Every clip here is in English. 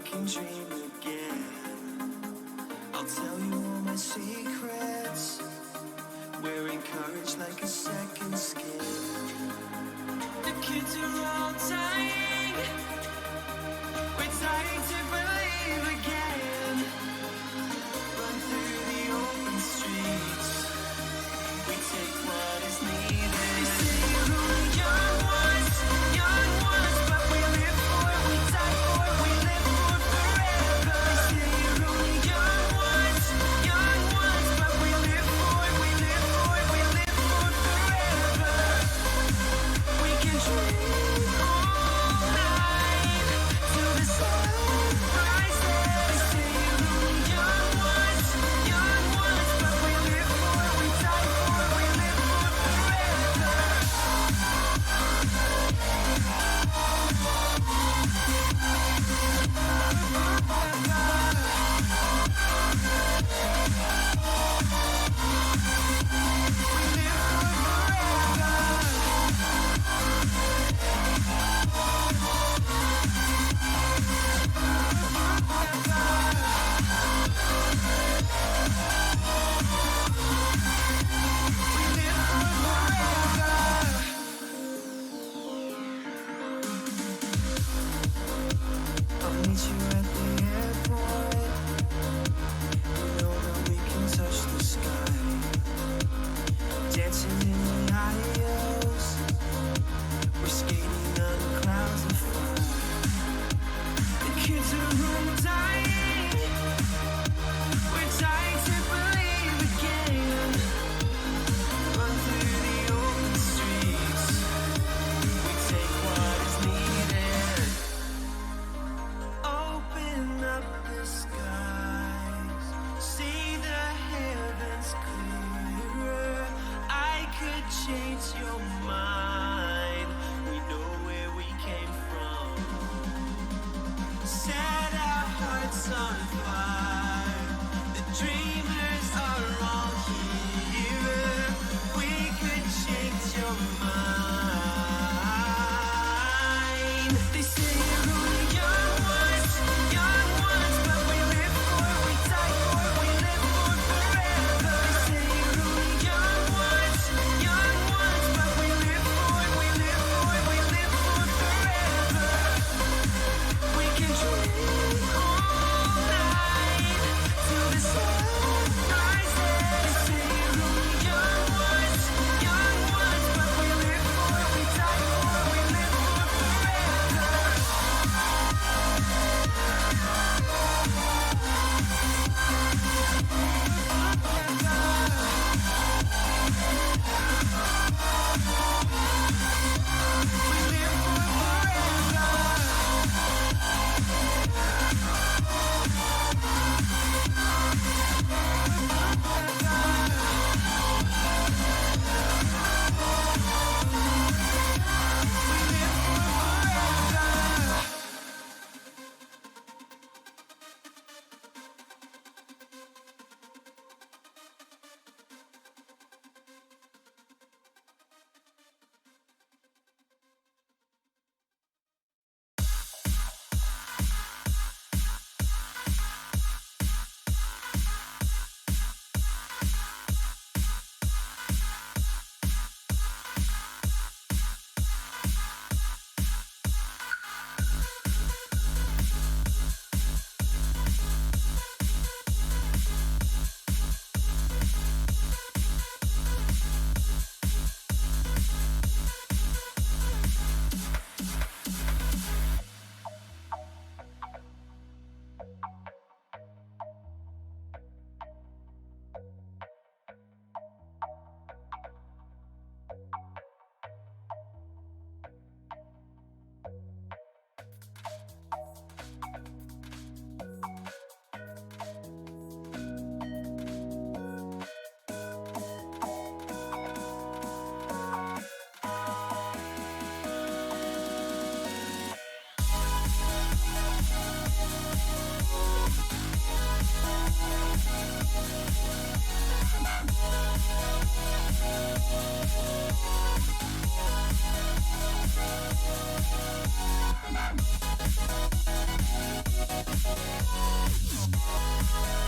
can dream again. I'll tell you all my secrets. Wearing courage like a second skin. The kids are all dying. We're dying to believe again. Run through the open streets. We take what is needed. They say you're only young ones, but we live for it, we die for it, we live for forever. They say you're only young ones, but we live for it, we live for it, we live for forever. We can dream all night till the sun rises. They say you're only young ones, but we live for it, we die for it, we live for forever. I'll meet you at the airport. You know that we can touch the sky. Dancing in the aisles. We're skating on clouds of fire. The kids are all dying. We're dying to believe again. Run through the open streets. We take what is needed. Open up the skies, see the heavens clearer. I could change your mind. We know where we came from. Set our hearts on fire. The dreamers are all here. We could change your mind. They say you're only young ones, but we live for it, we die for it, we live for forever. They say you're only young ones, but we live for it, we live for it, we live for forever. We can dream all night till the sun rises. They say you're only young ones, but we live for it, we die for it, we live for forever.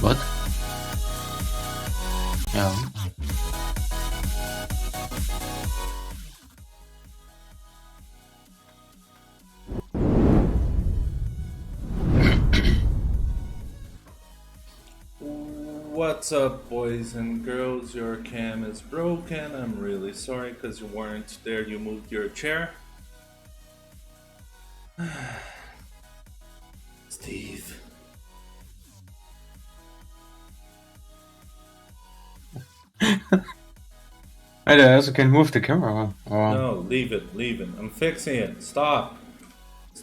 What? Ja. What's up, boys and girls? Your cam is broken. I'm really sorry because you weren't there. You moved your chair. Steve. I also can move the camera. Or... No, leave it, leave it. I'm fixing it. Stop.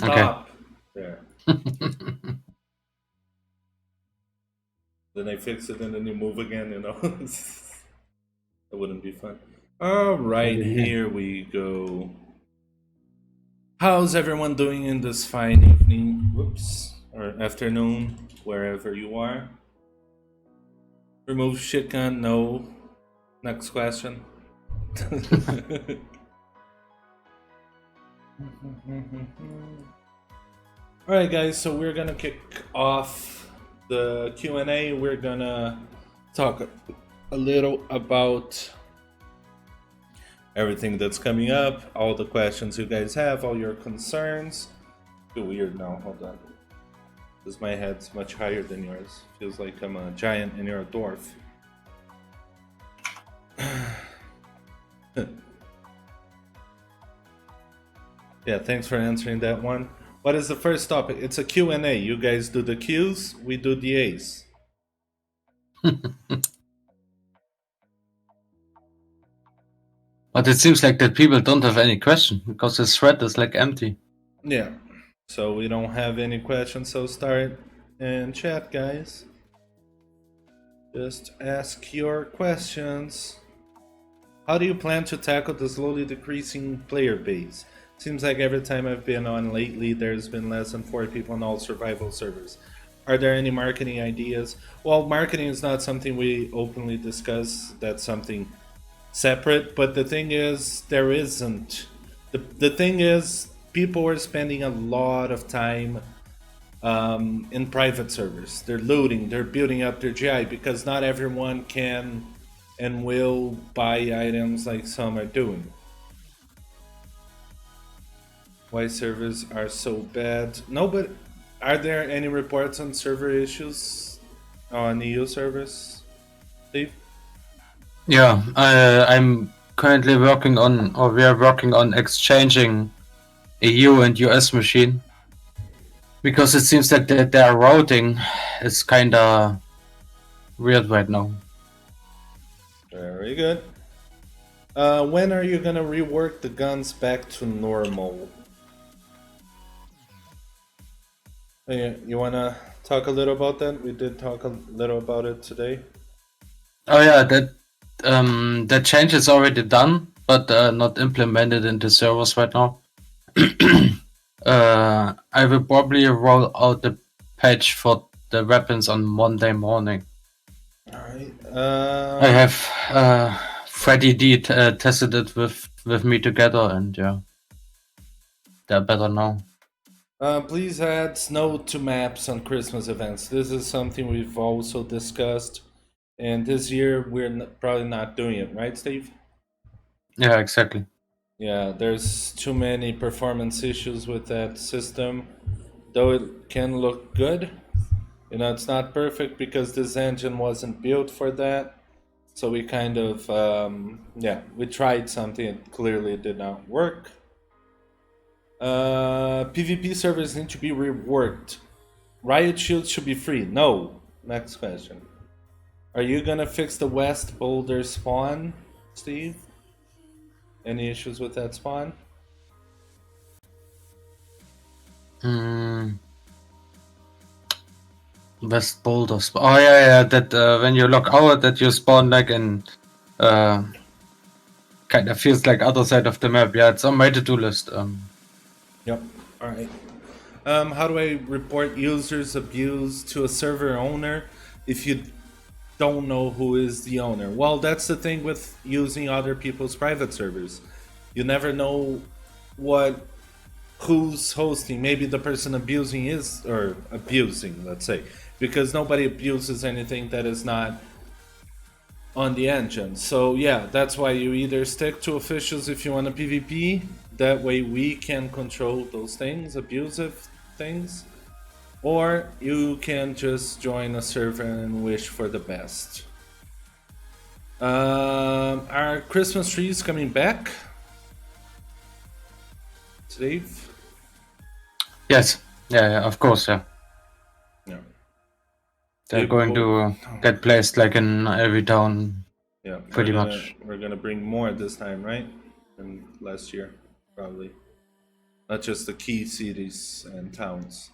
Okay. Stop. There. Then I fix it and then you move again, you know? That wouldn't be fun. Alright, here we go. How's everyone doing in this fine evening? Whoops. Or afternoon, wherever you are? Remove shitgun? No. Next question. Alright guys, so we're gonna kick off the Q&A. We're gonna talk a little about everything that's coming up, all the questions you guys have, all your concerns. Feel weird now, hold on. Because my head's much higher than yours. Feels like I'm a giant and you're a dwarf. Yeah, thanks for answering that one. What is the first topic? It's a Q&A. You guys do the Q's, we do the A's. But it seems like that people don't have any question because the thread is like empty. Yeah. So we don't have any questions, so start and chat, guys. Just ask your questions. How do you plan to tackle the slowly decreasing player base? Seems like every time I've been on lately, there's been less than 4 people on all survival servers. Are there any marketing ideas? Well, marketing is not something we openly discuss. That's something separate. But the thing is, there isn't. The thing is, people are spending a lot of time in private servers. They're looting, they're building up their GI because not everyone can and will buy items like some are doing. Why servers are so bad? No, but are there any reports on server issues on EU servers, Steve? Yeah, I'm currently working on, or we are working on exchanging EU and US machine. Because it seems that their routing is kinda weird right now. Very good. When are you gonna rework the guns back to normal? You wanna talk a little about that? We did talk a little about it today. Oh yeah, that change is already done, but not implemented into servers right now. I will probably roll out the patch for the weapons on Monday morning. Alright. I have Freddy D tested it with me together, and yeah, they're better now. Please add snow to maps on Christmas events. This is something we've also discussed, and this year we're probably not doing it, right, Steve? Yeah, exactly. Yeah, there's too many performance issues with that system, though it can look good. You know, it's not perfect because this engine wasn't built for that. So we kind of, we tried something, it clearly did not work. PvP servers need to be reworked. Riot shields should be free. No. Next question. Are you gonna fix the West Boulder spawn, Steve? Any issues with that spawn? West Boulder. Oh yeah. That when you log out, that you spawn like in, kind of feels like other side of the map. Yeah, it's on my to-do list. Yep. All right. How do I report users abuse to a server owner if you don't know who is the owner? Well, that's the thing with using other people's private servers. You never know who's hosting. Maybe the person abusing, let's say, because nobody abuses anything that is not on the engine. So yeah, that's why you either stick to officials if you want a PvP. That way we can control those things, abusive things, or you can just join a server and wish for the best. Are Christmas trees coming back? Dave? Yes. Yeah, of course, yeah. Yeah. They're going to get placed like in every town. Yeah, pretty much. We're gonna bring more this time, right? Than last year, probably. Not just the key cities and towns.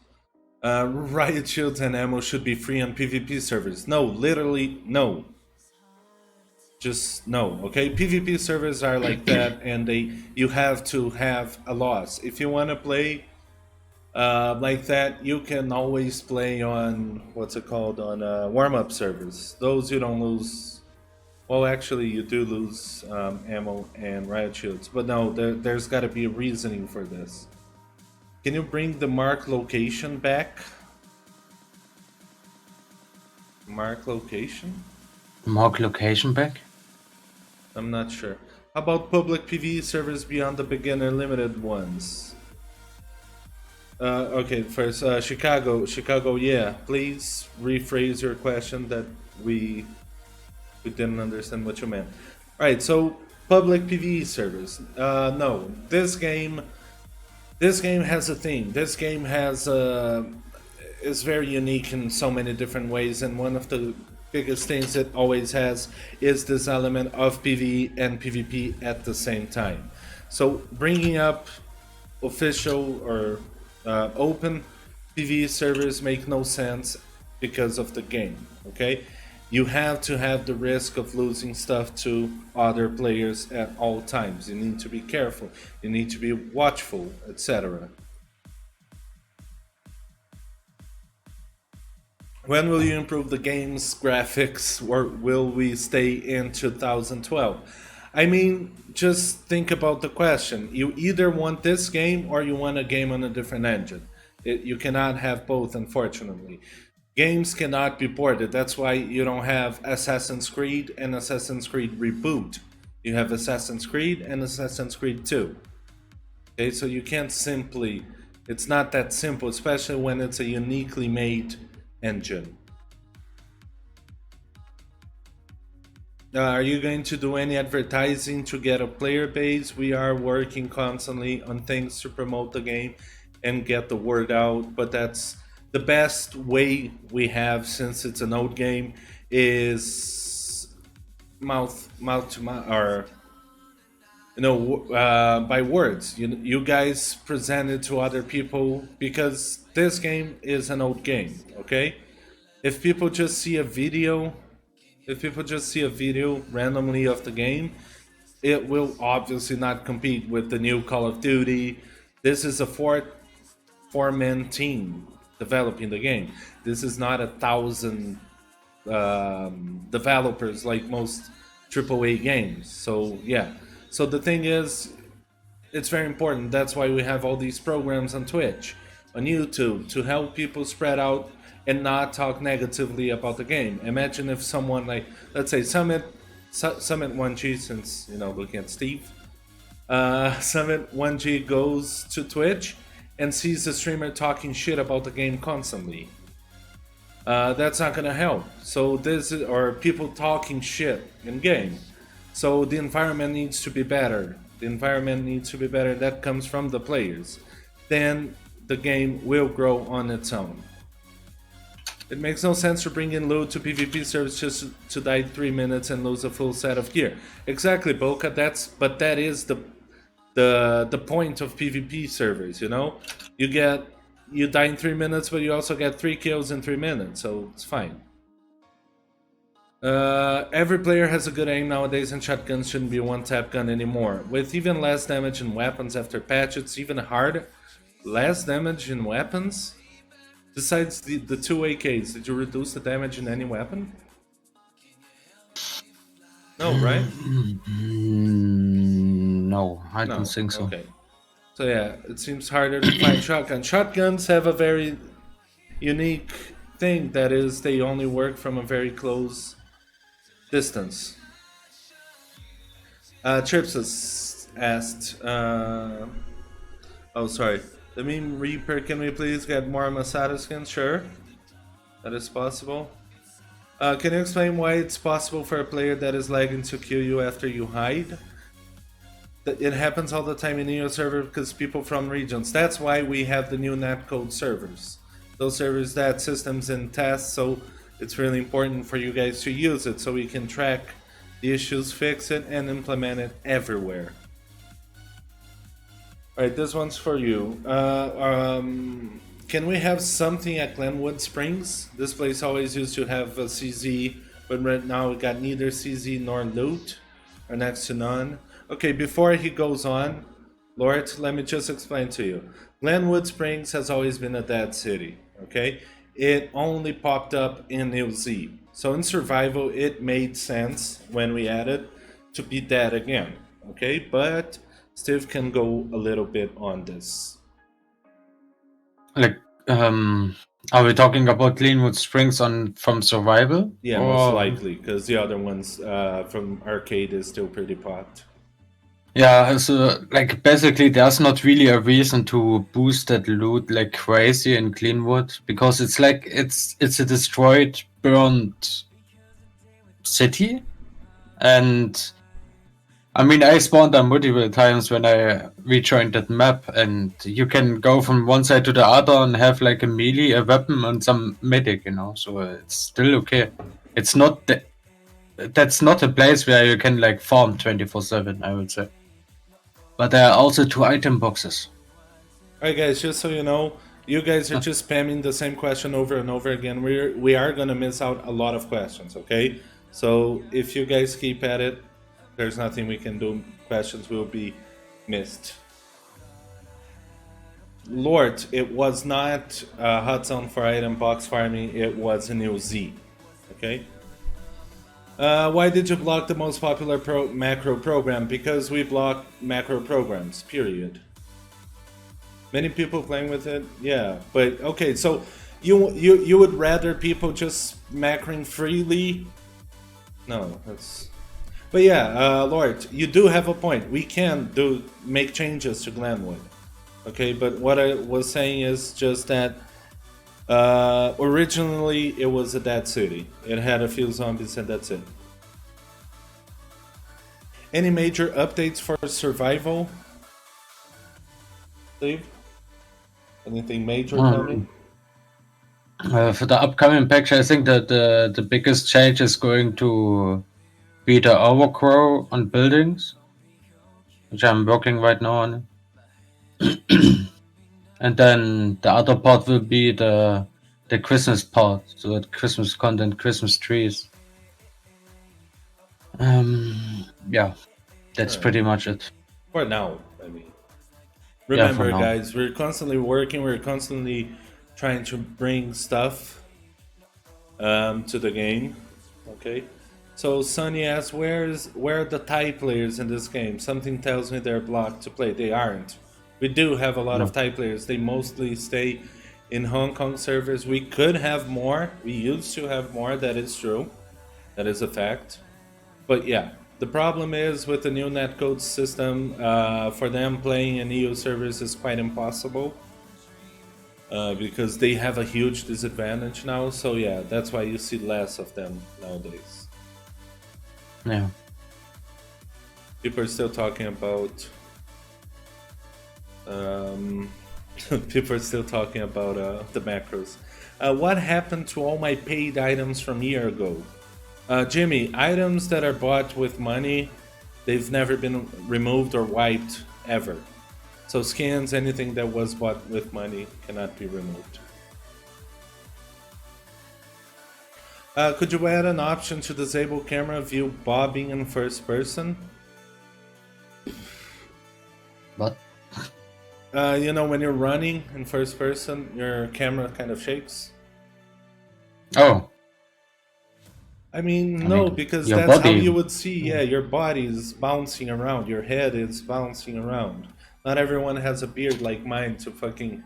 Riot shields and ammo should be free on PvP servers. No, literally no. Just no, okay? PvP servers are like that, and you have to have a loss. If you want to play like that, you can always play on what's it called, on warm-up servers. Those you don't lose. Well, actually, you do lose ammo and riot shields, but no, there's got to be a reasoning for this. Can you bring the mark location back? Mark location? Mark location back? I'm not sure. How about public PvE servers beyond the beginner limited ones? Okay, first, Chicago, yeah. Please rephrase your question that we didn't understand what you meant. Alright, so public PvE servers. No, this game has a theme. This game has is very unique in so many different ways, and one of the biggest things it always has is this element of PvE and PvP at the same time. So bringing up official or open PvE servers make no sense because of the game, okay? You have to have the risk of losing stuff to other players at all times. You need to be careful, you need to be watchful, etc. When will you improve the game's graphics, or will we stay in 2012? I mean, just think about the question. You either want this game or you want a game on a different engine. You cannot have both, unfortunately. Games cannot be ported. That's why you don't have Assassin's Creed and Assassin's Creed Reboot. You have Assassin's Creed and Assassin's Creed 2. Okay, so you can't simply... It's not that simple, especially when it's a uniquely made engine. Are you going to do any advertising to get a player base? We are working constantly on things to promote the game and get the word out, but that's the best way we have, since it's an old game, is mouth to mouth, or by words. You guys present it to other people, because this game is an old game, okay? If people just see a video randomly of the game, it will obviously not compete with the new Call of Duty. This is a four-man team developing the game. This is not 1,000 developers like most AAA games. So yeah. So the thing is, it's very important. That's why we have all these programs on Twitch, on YouTube, to help people spread out and not talk negatively about the game. Imagine if someone like, let's say Summit 1G, since, looking at Steve, Summit 1G goes to Twitch and sees the streamer talking shit about the game constantly. That's not gonna help. So or people talking shit in game. So the environment needs to be better. That comes from the players. Then the game will grow on its own. It makes no sense to bring in loot to PvP servers just to die 3 minutes and lose a full set of gear. Exactly, Boca. But that is the point of PvP servers. You die in 3 minutes, but you also get 3 kills in 3 minutes, so it's fine. Every player has a good aim nowadays, and shotguns shouldn't be a one-tap gun anymore. With even less damage in weapons after patch, it's even harder. Less damage in weapons? Besides the 2 AKs, did you reduce the damage in any weapon? No, right? No, I don't think so. Okay. So yeah, it seems harder to find shotguns. Shotguns have a very unique think that is they only work from a very close distance. Trips has asked, oh sorry, the meme Reaper, can we please get more Masada skins? Sure, that is possible. Can you explain why it's possible for a player that is lagging to kill you after you hide? It happens all the time in EU server because people from regions. That's why we have the new netcode servers. Those servers that systems in test, so it's really important for you guys to use it so we can track the issues, fix it, and implement it everywhere. Alright, this one's for you. Can we have something at Glenwood Springs? This place always used to have a CZ, but right now we got neither CZ nor loot, or next to none. Okay, before he goes on, Lord, let me just explain to you. Glenwood Springs has always been a dead city, okay? It only popped up in New Z. So in survival, it made sense when we added to be dead again, okay? But Steve can go a little bit on this. Like, are we talking about Glenwood Springs from survival? Yeah, most likely, because the other ones from arcade is still pretty popped. Yeah, so like basically there's not really a reason to boost that loot like crazy in Glenwood because it's like it's a destroyed, burned city, and I mean I spawned there multiple times when I rejoined that map, and you can go from one side to the other and have like a melee, a weapon, and some medic, you know. So it's still okay. It's not that's not a place where you can like farm 24/7, I would say. But there are also 2 item boxes. Alright guys, just so you know, you guys are just spamming the same question over and over again. We are gonna miss out a lot of questions, okay? So if you guys keep at it, there's nothing we can do. Questions will be missed. Lord, it was not a hot zone for item box farming, it was a new Z, okay? Why did you block the most popular macro program? Because we block macro programs, period. Many people playing with it? Yeah, but okay, so you would rather people just macroing freely? No, that's... But yeah, Lord, you do have a point. We can make changes to Glenwood. Okay, but what I was saying is just that originally it was a dead city. It had a few zombies and that's it. Any major updates for survival? Steve? Anything major coming? For the upcoming patch, I think that the biggest change is going to be the overgrow on buildings, which I'm working right now on. And then the other part will be the Christmas part, so the Christmas content, Christmas trees. Yeah, that's pretty much it. For now, I mean. Remember, now. guys, we're constantly working, we're constantly trying to bring stuff to the game, okay? So Sunny asks, where are the Thai players in this game? Something tells me they're blocked to play. They aren't. We do have a lot of Thai players. They mostly stay in Hong Kong servers. We could have more. We used to have more. That is true. That is a fact. But yeah, the problem is with the new netcode system, for them playing in EU servers is quite impossible. Because they have a huge disadvantage now. So yeah, that's why you see less of them nowadays. Yeah. People are still talking about... people are still talking about the macros. What happened to all my paid items from a year ago? Jimmy, items that are bought with money, they've never been removed or wiped ever. So skins, anything that was bought with money cannot be removed. Could you add an option to disable camera view bobbing in first person? What? You know, when you're running in first person, your camera kind of shakes. Oh. I mean, no, because that's how you would see, yeah, your body is bouncing around, your head is bouncing around. Not everyone has a beard like mine to fucking,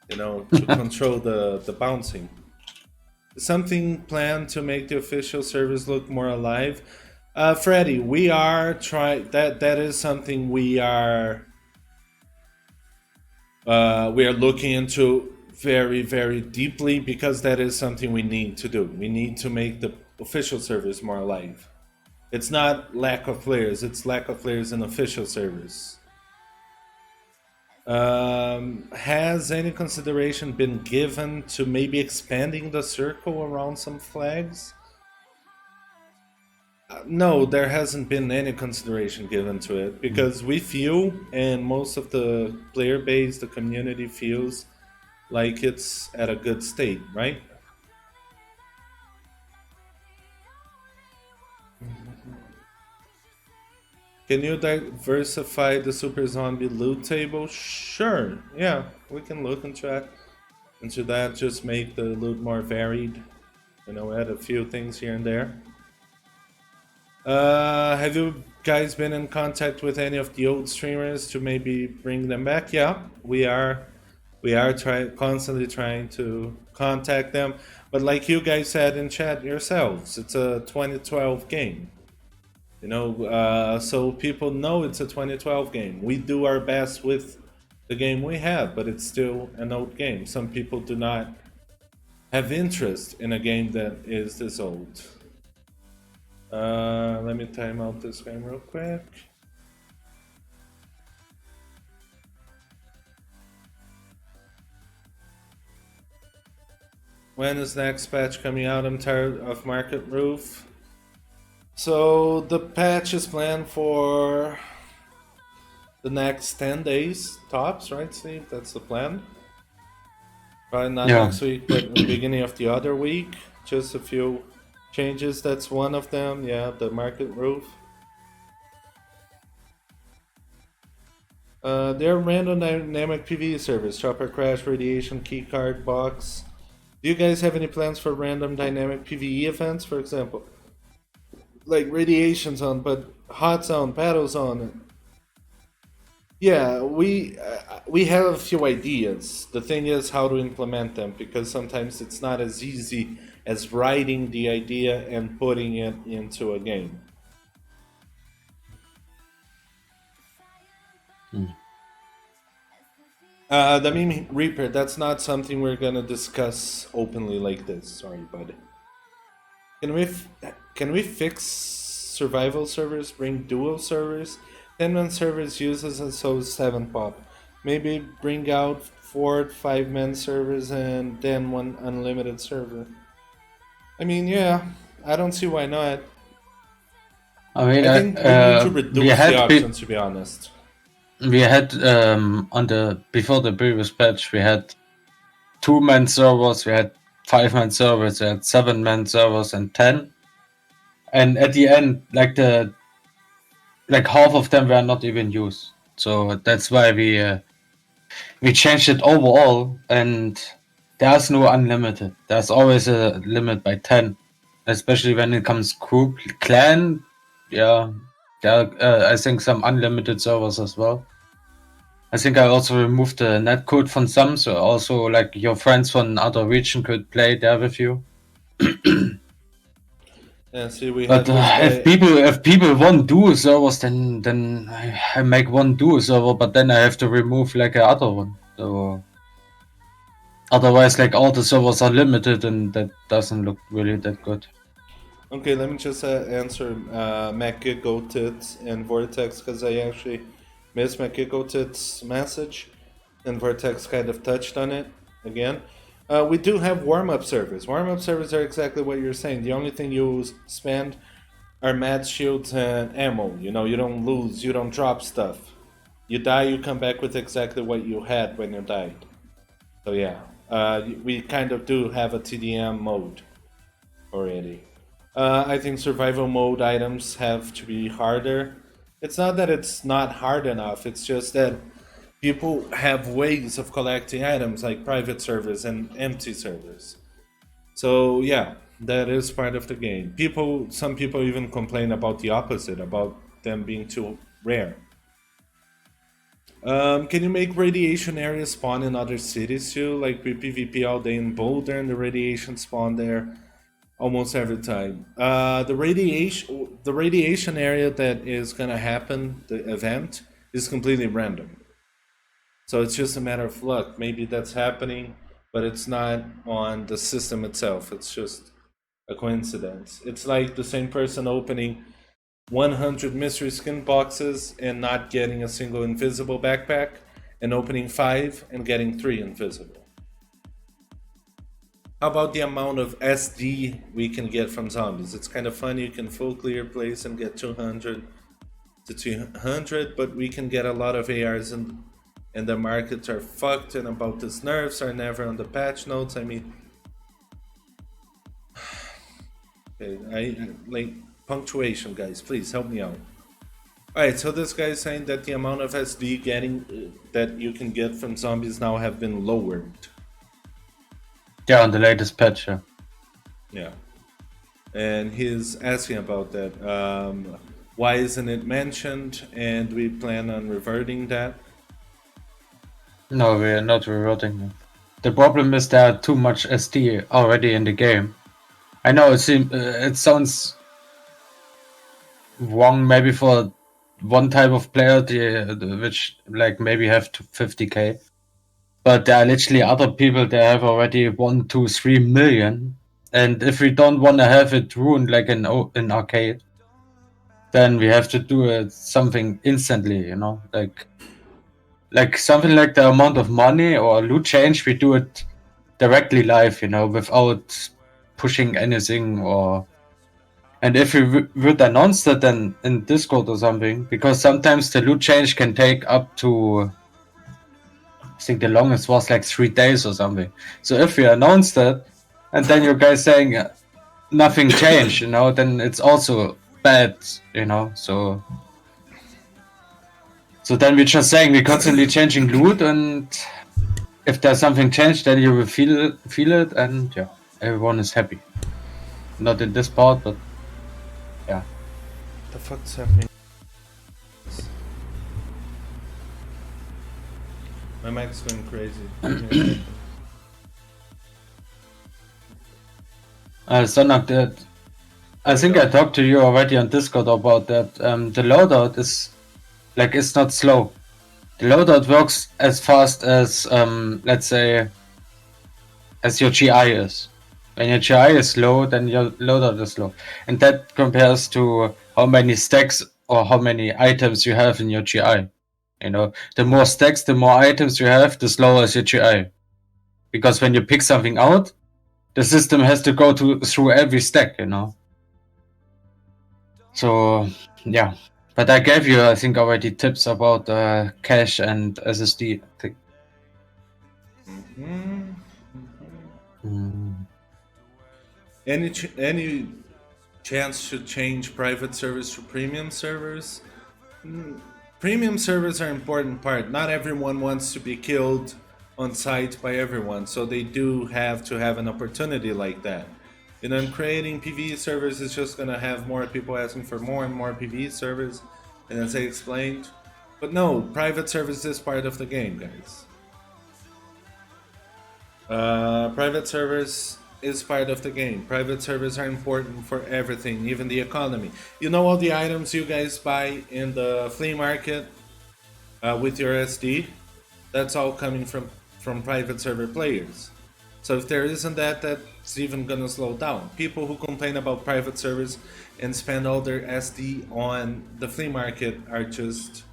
you know, to control the bouncing. something planned to make the official service look more alive? Freddy, we are trying. That is something we are looking into very, very deeply, because that is something we need to do. We need to make the official service more alive. It's not lack of players; it's lack of players in official service. Has any consideration been given to maybe expanding the circle around some flags? No, there hasn't been any consideration given to it, because we feel, and most of the player base, the community feels like it's at a good state, right? Can you diversify the Super Zombie loot table? Sure, yeah, we can look into that. Just make the loot more varied. Add a few things here and there. Have you guys been in contact with any of the old streamers to maybe bring them back? Yeah, we are. We are constantly trying to contact them. But like you guys said in chat yourselves, it's a 2012 game. So people know it's a 2012 game. We do our best with the game we have, but it's still an old game. Some people do not have interest in a game that is this old. Let me time out this game real quick. When is the next patch coming out? I'm tired of Market Roof. So the patch is planned for the next 10 days tops, right, Steve? That's the plan. Probably not next week, but the beginning of the other week. Just a few changes. That's one of them. Yeah, the Market Roof. Their random dynamic PvE service, Chopper Crash, Radiation, Keycard, Box. Do you guys have any plans for random dynamic PvE events, for example? Like Radiation Zone, but Hot Zone, Battle Zone. Yeah, we have a few ideas. The thing is how to implement them, because sometimes it's not as easy as writing the idea and putting it into a game. The Meme Reaper, that's not something we're gonna discuss openly like this. Sorry, bud. Can we fix survival servers? Bring dual servers? 10-man servers uses a so 7 pop. Maybe bring out 4 5-man servers and then one unlimited server. I mean, yeah, I don't see why not. I mean, I think we need to reduce the options, to be honest. We had before the previous patch, we had 2-man servers, we had 5-man servers, we had 7-man servers, and 10. And at the end, like half of them were not even used. So that's why we changed it overall, and there's no unlimited. There's always a limit by 10, especially when it comes group clan. Yeah, there are I think some unlimited servers as well. I think I also removed the netcode from some, so also like your friends from another region could play there with you. Yeah, see, we But have if people want dual servers, then I make one dual server, but then I have to remove like a other one. So otherwise, like all the servers are limited, and that doesn't look really that good. Okay, let me just answer MacGigotit and Vortex, because I actually missed MacGigotit's message, and Vortex kind of touched on it again. We do have warm-up servers. Warm-up servers are exactly what you're saying. The only thing you spend are mad shields and ammo. You don't lose, you don't drop stuff. You die, you come back with exactly what you had when you died. So yeah, we kind of do have a TDM mode already. I think survival mode items have to be harder. It's not that it's not hard enough, it's just that people have ways of collecting items like private servers and empty servers. So yeah, that is part of the game. Some people even complain about the opposite, about them being too rare. Can you make radiation areas spawn in other cities too? Like we PvP all day in Boulder and the radiation spawn there almost every time. The radiation area that is gonna happen, the event, is completely random. So it's just a matter of luck. Maybe that's happening, but it's not on the system itself. It's just a coincidence. It's like the same person opening 100 mystery skin boxes and not getting a single invisible backpack, and opening 5 and getting 3 invisible. How about the amount of SD we can get from zombies? It's kind of funny, you can full clear place and get 200 to 200, but we can get a lot of ARs and the markets are fucked, and about this nerfs are never on the patch notes. I mean, okay, I like punctuation, guys. Please help me out. All right, so this guy is saying that the amount of SD getting that you can get from zombies now have been lowered. Yeah, on the latest patch. Yeah. Yeah, and he's asking about that. Why isn't it mentioned? And we plan on reverting that. No, we are not reverting it. The problem is there are too much SD already in the game. I know it sounds wrong maybe for one type of player, which like maybe have to 50k, but there are literally other people that have already 1, 2, 3 million, and if we don't want to have it ruined like in arcade, then we have to do something instantly, you know, like something like the amount of money or loot change, we do it directly live, you know, without pushing anything. Or and if we would announce that then in Discord or something, because sometimes the loot change can take up to, I think the longest was like 3 days or something. So if we announce that and then you guys saying nothing changed, you know, then it's also bad, you know. So then we're just saying we're constantly changing loot, and if there's something changed, then you will feel it, and yeah, everyone is happy. Not in this part, but yeah. The fuck's happening? My mic's going crazy. Give me a second. Sonak, that I think I talked to you already on Discord about that. The loadout is like, it's not slow. The loadout works as fast as let's say as your GI is. When your GI is low, then your loadout is low, and that compares to how many stacks or how many items you have in your GI. You know, the more stacks, the more items you have, the slower is your GI. Because when you pick something out, the system has to go through every stack, you know. So yeah, but I gave you, I think, already tips about cache and SSD thing. Any chance to change private servers to premium servers? Premium servers are an important part. Not everyone wants to be killed on site by everyone, so they do have to have an opportunity like that. You know, and creating PvE servers is just gonna have more people asking for more and more PvE servers, and as I explained. But no, private servers is part of the game, guys. Private servers is part of the game. Private servers are important for everything, even the economy. You know all the items you guys buy in the flea market with your SD? That's all coming from private server players. So if there isn't that, that's even gonna slow down. People who complain about private servers and spend all their SD on the flea market are just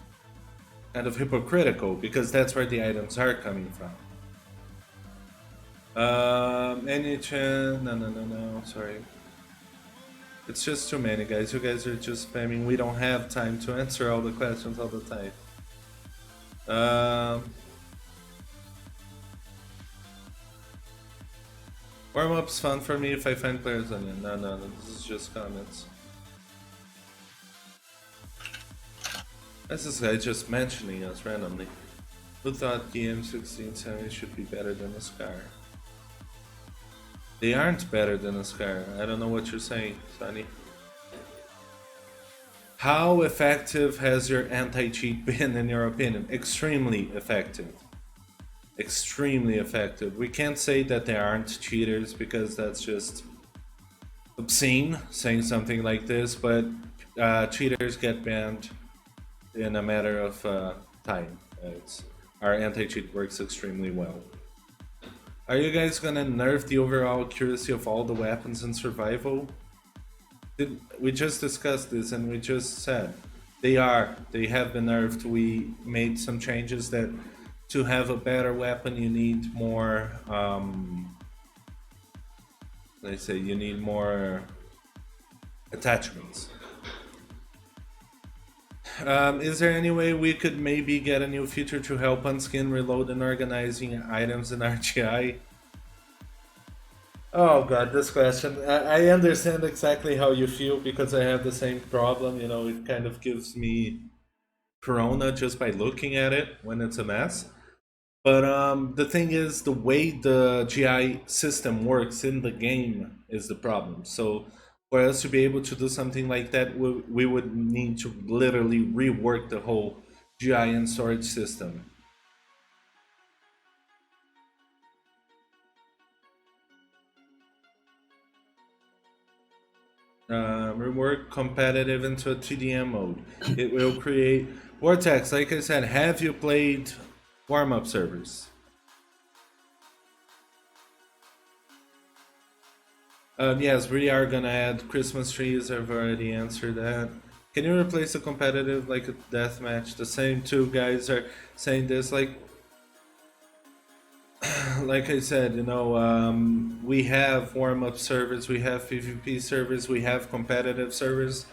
kind of hypocritical, because that's where the items are coming from. No, sorry. It's just too many, guys. You guys are just spamming. We don't have time to answer all the questions all the time. Warm-up's fun for me if I find players on it. No, this is just comments. That's this guy just mentioning us randomly. Who thought the M1670 should be better than the Scar? They aren't better than a Scar. I don't know what you're saying, Sonny. How effective has your anti-cheat been, in your opinion? Extremely effective. Extremely effective. We can't say that there aren't cheaters because that's just obscene saying something like this, but cheaters get banned in a matter of time. Our anti-cheat works extremely well. Are you guys gonna nerf the overall accuracy of all the weapons in survival? We just discussed this and we just said they have been nerfed. We made some changes that to have a better weapon you need more let's say you need more attachments. Is there any way we could maybe get a new feature to help unskin reload and organizing items in RGI? Oh god, this question. I understand exactly how you feel because I have the same problem. You know, it kind of gives me corona just by looking at it when it's a mess. But the thing is, the way the GI system works in the game is the problem. So for us to be able to do something like that, we would need to literally rework the whole GI and storage system. Rework competitive into a TDM mode. It will create Vortex. Like I said, have you played warm-up servers? Yes, we are gonna add Christmas trees. I've already answered that. Can you replace a competitive like a deathmatch? The same two guys are saying this. Like I said, you know, we have warm-up servers, we have PvP servers, we have competitive servers.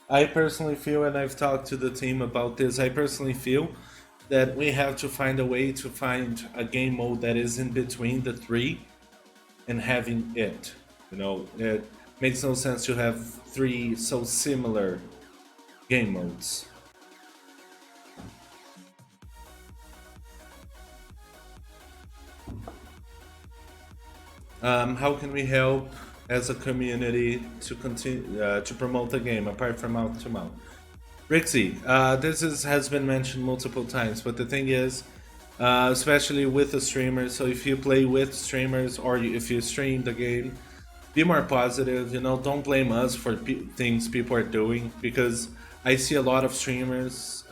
I personally feel, and I've talked to the team about this, I personally feel that we have to find a way to find a game mode that is in between the three and having it. You know, it makes no sense to have three so similar game modes. How can we help as a community to continue to promote the game apart from mouth to mouth? Rixie, has been mentioned multiple times, but the thing is, especially with the streamers, so if you play with streamers or if you stream the game, be more positive. You know, don't blame us for things people are doing, because I see a lot of streamers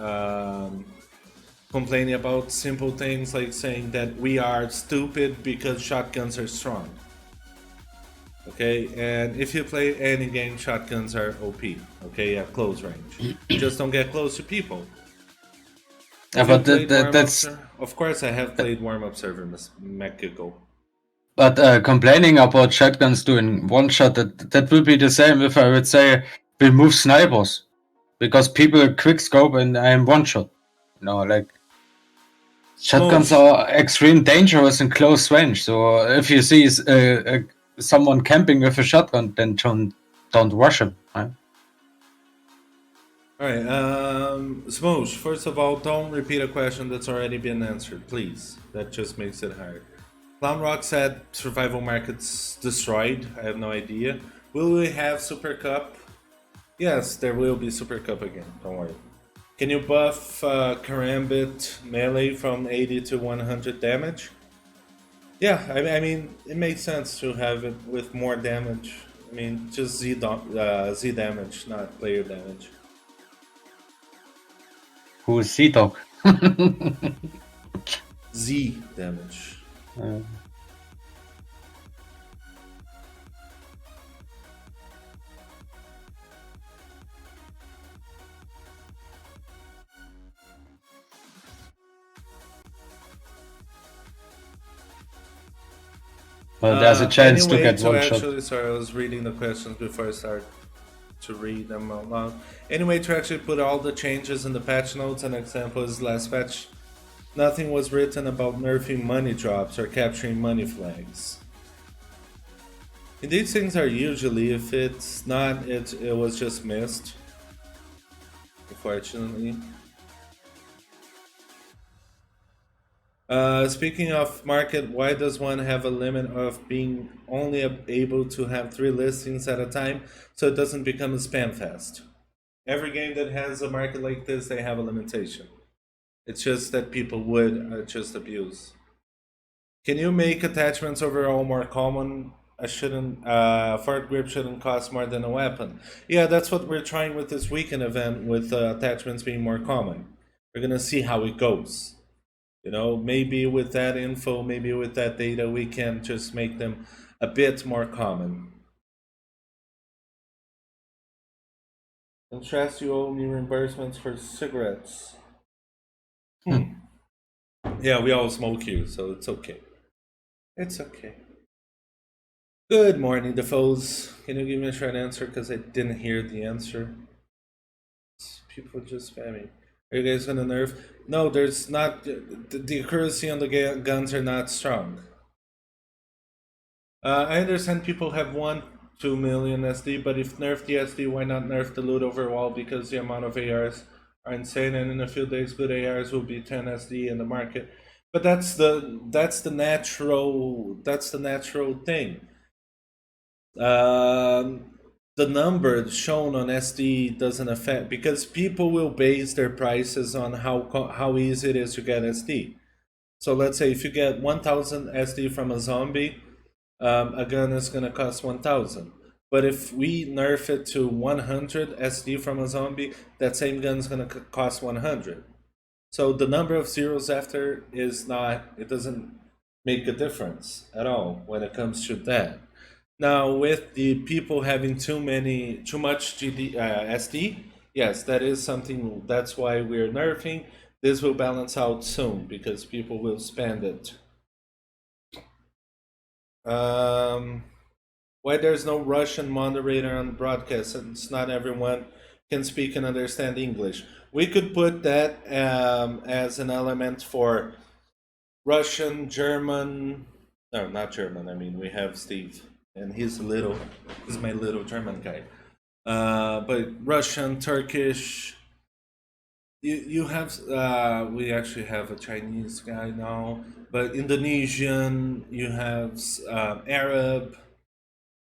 complaining about simple things like saying that we are stupid because shotguns are strong. Okay, and if you play any game, shotguns are OP. Okay, at close range. Just don't get close to people. Yeah, but that's. Of course, I have played warm-up server, Mexico. But complaining about shotguns doing one shot, that will be the same if I would say remove snipers, because people quick scope and I'm one shot. You know, like shotguns are extreme dangerous in close range. So if you see someone camping with a shotgun, then don't rush him. Right? Alright, Smoosh, first of all, don't repeat a question that's already been answered, please. That just makes it hard. Clown Rock said survival markets destroyed. I have no idea. Will we have Super Cup? Yes, there will be Super Cup again, don't worry. Can you buff Karambit melee from 80 to 100 damage? Yeah, I mean, it makes sense to have it with more damage. I mean, just Z damage, not player damage. Who's Z-Dog? Z damage. Well, there's a chance anyway, to get one actually, shot. sorry, I was reading the questions before I started to read them out loud. Anyway, to actually put all the changes in the patch notes, an example is last patch. Nothing was written about nerfing money drops or capturing money flags. And these things are usually, if it's not, it was just missed. Unfortunately. Speaking of market, why does one have a limit of being only able to have 3 listings at a time so it doesn't become a spam fest? Every game that has a market like this, they have a limitation. It's just that people would just abuse. Can you make attachments overall more common? I shouldn't. Fart grip shouldn't cost more than a weapon. Yeah, that's what we're trying with this weekend event, with attachments being more common. We're gonna see how it goes. You know, maybe with that info, maybe with that data, we can just make them a bit more common. Contrast, you owe me reimbursements for cigarettes. Yeah, we all smoke here, so it's okay. It's okay. Good morning, Defoes. Can you give me a short answer? Because I didn't hear the answer. People just spamming. Are you guys gonna nerf? No, there's not. The accuracy on the guns are not strong. I understand people have 2 million SD, but if nerf the SD, why not nerf the loot overall? Because the amount of ARs are insane, and in a few days, good ARs will be 10 SD in the market. But that's the natural thing. The number shown on SD doesn't affect, because people will base their prices on how easy it is to get SD. So let's say if you get 1000 SD from a zombie, a gun is going to cost 1000. But if we nerf it to 100 SD from a zombie, that same gun is going to cost 100. So the number of zeros after it doesn't make a difference at all when it comes to that. Now, with the people having too much SD, yes, that is something. That's why we're nerfing. This will balance out soon because people will spend it. Why there's no Russian moderator on the broadcast? Since not everyone can speak and understand English. We could put that as an element for Russian, German. No, not German. I mean, we have Steve, and he's my little German guy. But Russian, Turkish. You have we actually have a Chinese guy now, but Indonesian. You have Arab.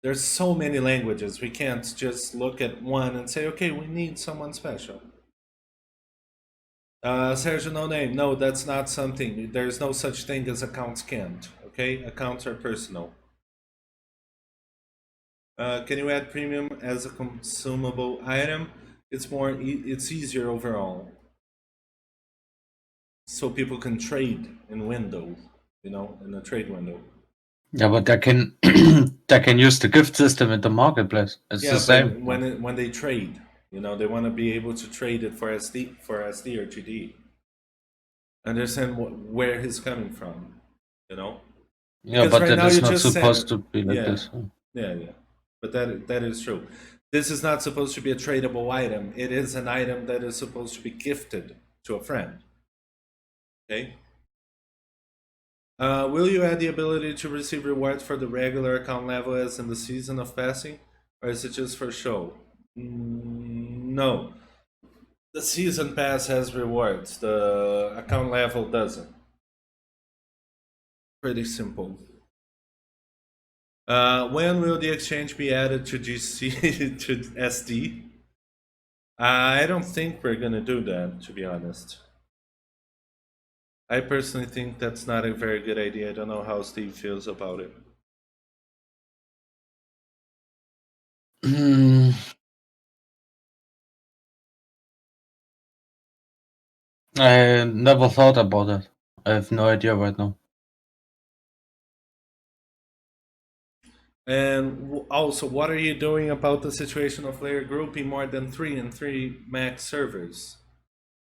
There's so many languages. We can't just look at one and say, okay, we need someone special. Sergio, no name. No, that's not something. There's no such thing as accounts can't. Okay, accounts are personal. Can you add premium as a consumable item? It's easier overall. So people can trade in window, in a trade window. Yeah, but they can they can use the gift system in the marketplace. It's the same. When they trade, they want to be able to trade it for SD or GD. Understand where he's coming from, Yeah, because but right that now is you not just supposed said to be like yeah. this. Yeah, but that is true. This is not supposed to be a tradable item. It is an item that is supposed to be gifted to a friend. Okay. Will you add the ability to receive rewards for the regular account level as in the season of passing, or is it just for show? No. The season pass has rewards. The account level doesn't. Pretty simple. When will the exchange be added to GC to SD? I don't think we're gonna do that, to be honest. I personally think that's not a very good idea. I don't know how Steve feels about it. I never thought about it. I have no idea right now. And also, what are you doing about the situation of layer grouping more than 3 and 3 max servers?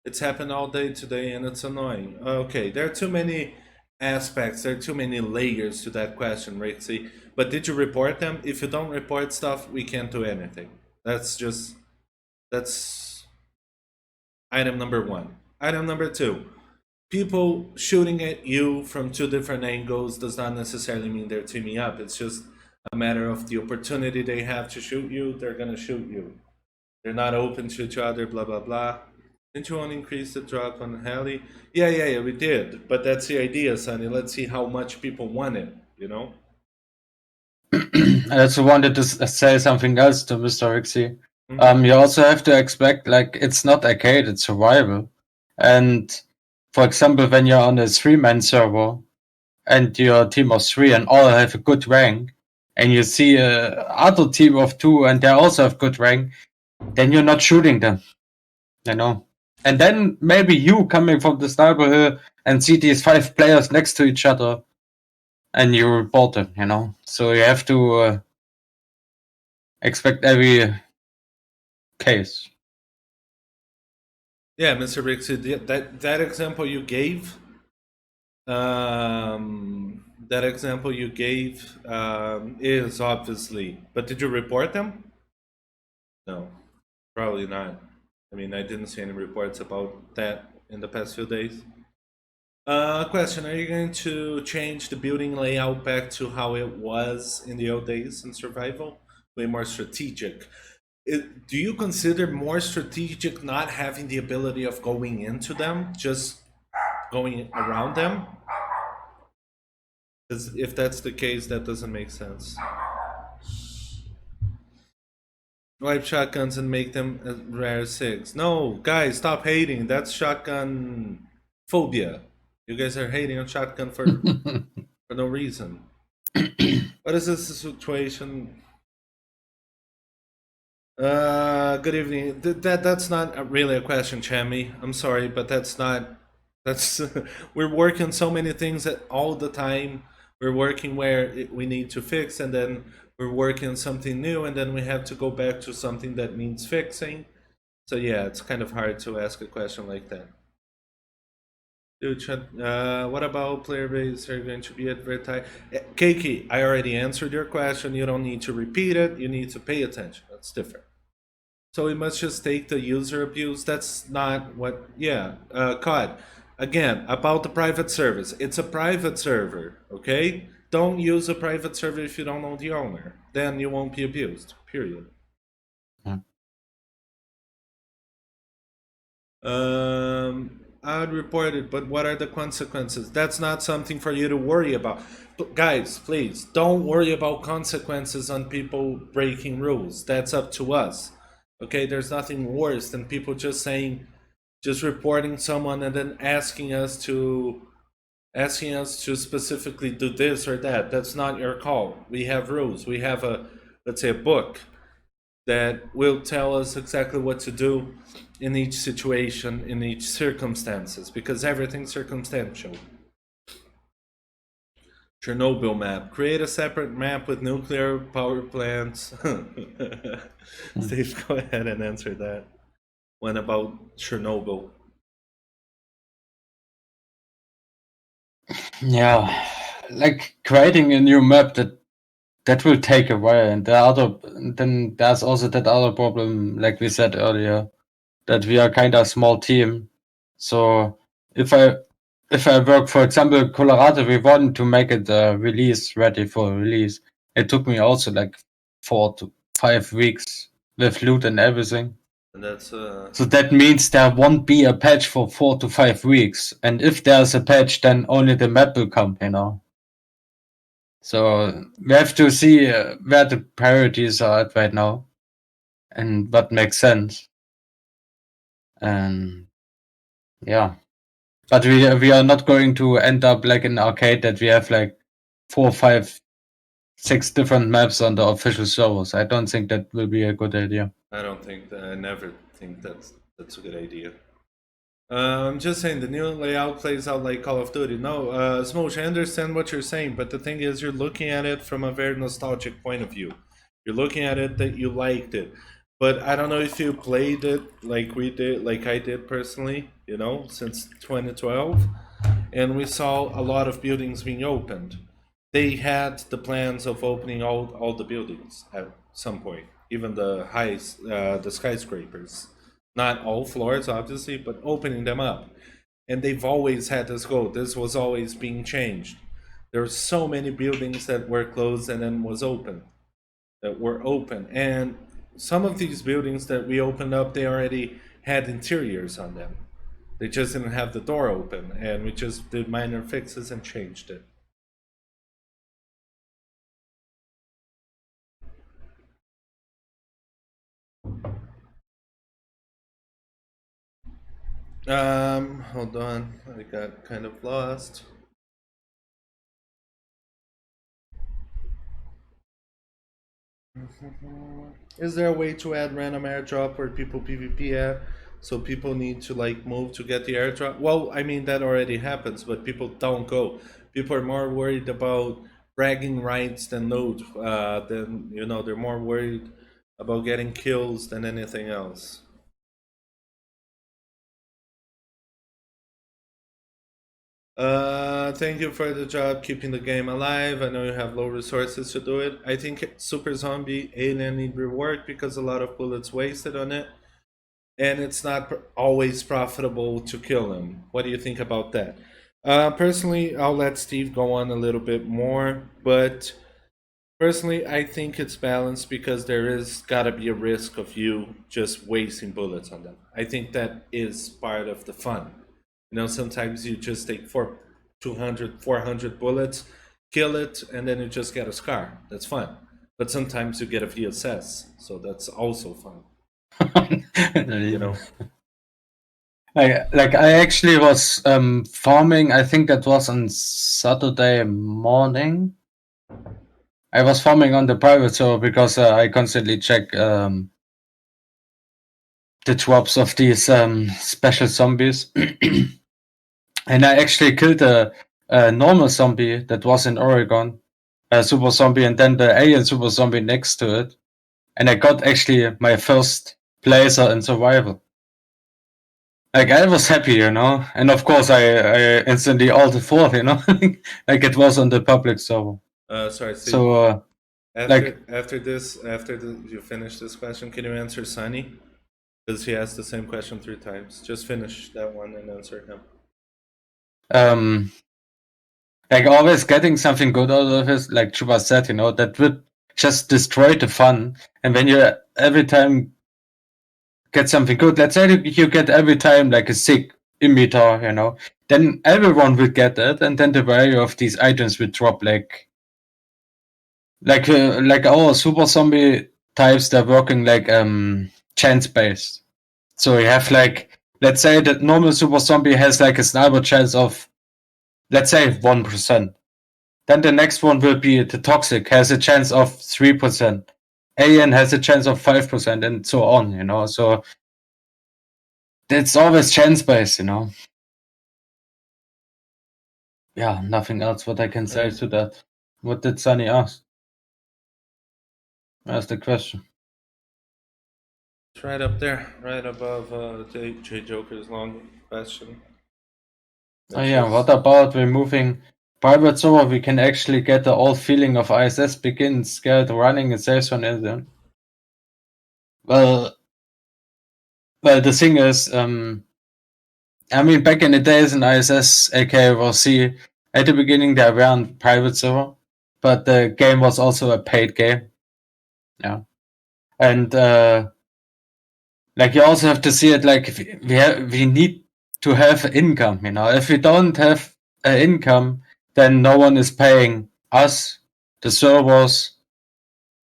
It's happened all day today and it's annoying. Okay, there are too many aspects, there are too many layers to that question, Rixie. But did you report them? If you don't report stuff, we can't do anything. That's item number 1. Item number 2. People shooting at you from 2 different angles does not necessarily mean they're teaming up. It's just a matter of the opportunity they have to shoot you, they're gonna shoot you. They're not open to each other, blah blah blah. Didn't you want to increase the drop on heli? Yeah, we did. But that's the idea, Sonny. Let's see how much people want it, I also wanted to say something else to Mr. Rixie. You also have to expect, like, it's not arcade, it's survival. And for example, when you're on a 3-man server and you're a team of 3 and all have a good rank, and you see a other team of 2 and they also have good rank, then you're not shooting them, you know. And then maybe you coming from the sniper hill and see these 5 players next to each other, and you report them, you know. So you have to expect every case. Yeah, Mr. Rixie, that example you gave, is obviously. But did you report them? No, probably not. I mean, I didn't see any reports about that in the past few days. Question: are you going to change the building layout back to how it was in the old days in survival? Way more strategic. Do you consider more strategic not having the ability of going into them, just going around them? Because if that's the case, that doesn't make sense. Wipe shotguns and make them a rare 6. No, guys, stop hating. That's shotgun phobia. You guys are hating on shotgun for no reason. What is this situation? Good evening. That's not really a question, Chammy. I'm sorry, but that's not. That's we're working so many things all the time. We're working where we need to fix, and then we're working on something new, and then we have to go back to something that needs fixing. So yeah, it's kind of hard to ask a question like that. Dude, what about player base are going to be advertised? Keiki, I already answered your question. You don't need to repeat it. You need to pay attention. That's different. So we must just take the user abuse. That's not what. Yeah, COD. Again, about the private service. It's a private server, okay? Don't use a private server if you don't know the owner. Then you won't be abused. Period. I'd report it, but what are the consequences? That's not something for you to worry about. But guys, please don't worry about consequences on people breaking rules. That's up to us. Okay, there's nothing worse than people just reporting someone and then asking us to specifically do this or that. That's not your call. We have rules. We have let's say a book that will tell us exactly what to do in each situation, in each circumstances, because everything's circumstantial. Chernobyl map. Create a separate map with nuclear power plants. Steve, go ahead and answer that one about Chernobyl. Yeah, like creating a new map that will take a while, and then there's also that other problem, like we said earlier, that we are kind of small team. So if I work, for example, Colorado, we wanted to make it release ready for release. It took me also like 4 to 5 weeks with loot and everything. And that's So that means there won't be a patch for 4 to 5 weeks, and if there's a patch, then only the map will come, you know. So we have to see where the priorities are at right now, and what makes sense. And yeah, but we are not going to end up like an arcade that we have like 4, 5, 6 different maps on the official servers. I don't think that will be a good idea. I never think that's a good idea. I'm just saying the new layout plays out like Call of Duty. No, Smoosh, I understand what you're saying, but the thing is, you're looking at it from a very nostalgic point of view. You're looking at it that you liked it, but I don't know if you played it like we did, like I did personally. You know, since 2012, and we saw a lot of buildings being opened. They had the plans of opening all the buildings at some point, even the the skyscrapers. Not all floors, obviously, but opening them up. And they've always had this goal. This was always being changed. There were so many buildings that were closed and then were open. And some of these buildings that we opened up, they already had interiors on them. They just didn't have the door open, and we just did minor fixes and changed it. Hold on. I got kind of lost. Is there a way to add random airdrop where people PvP at? So people need to like move to get the airdrop? Well, I mean that already happens, but people don't go. People are more worried about bragging rights than loot. Than they're more worried about getting kills than anything else. Thank you for the job keeping the game alive. I know you have low resources to do it. I think Super Zombie Alien need rework because a lot of bullets wasted on it, and it's not always profitable to kill him. What do you think about that? Personally, I'll let Steve go on a little bit more, but personally, I think it's balanced because there is gotta be a risk of you just wasting bullets on them. I think that is part of the fun. Sometimes you just take 200, 400 bullets, kill it, and then you just get a scar. That's fun. But sometimes you get a VSS, so that's also fun. I actually was farming. I think that was on Saturday morning. I was farming on the private server because I constantly check the drops of these special zombies. And I actually killed a normal zombie that was in Oregon, a super zombie, and then the alien super zombie next to it. And I got actually my first placer in survival. Like, I was happy, and of course I instantly ulted forth, like it was on the public server. Sorry, Steve. So, after you finish this question, can you answer Sunny? Because he asked the same question 3 times. Just finish that one and answer him. Like always getting something good out of it, like Chuba said, that would just destroy the fun. And when you every time get something good, let's say you get every time like a sick emitter, then everyone will get it, and then the value of these items will drop like our super zombie types, they're working like chance based. So you have like, let's say that normal super zombie has like a sniper chance of, let's say 1%. Then the next one will be the toxic, has a chance of 3%. Alien has a chance of 5%, and so on, So it's always chance based, Yeah, nothing else what I can say to that. What did Sunny ask? That's the question. It's right up there, right above J Joker's long question. Oh yeah, what about removing private server? We can actually get the old feeling of ISS begins, get running a safe zone in them. Well, the thing is, I mean, back in the days in ISS, aka RC, at the beginning they were on private server, but the game was also a paid game. Yeah, and like you also have to see it like we need to have income. If we don't have an income, then no one is paying us, the servers.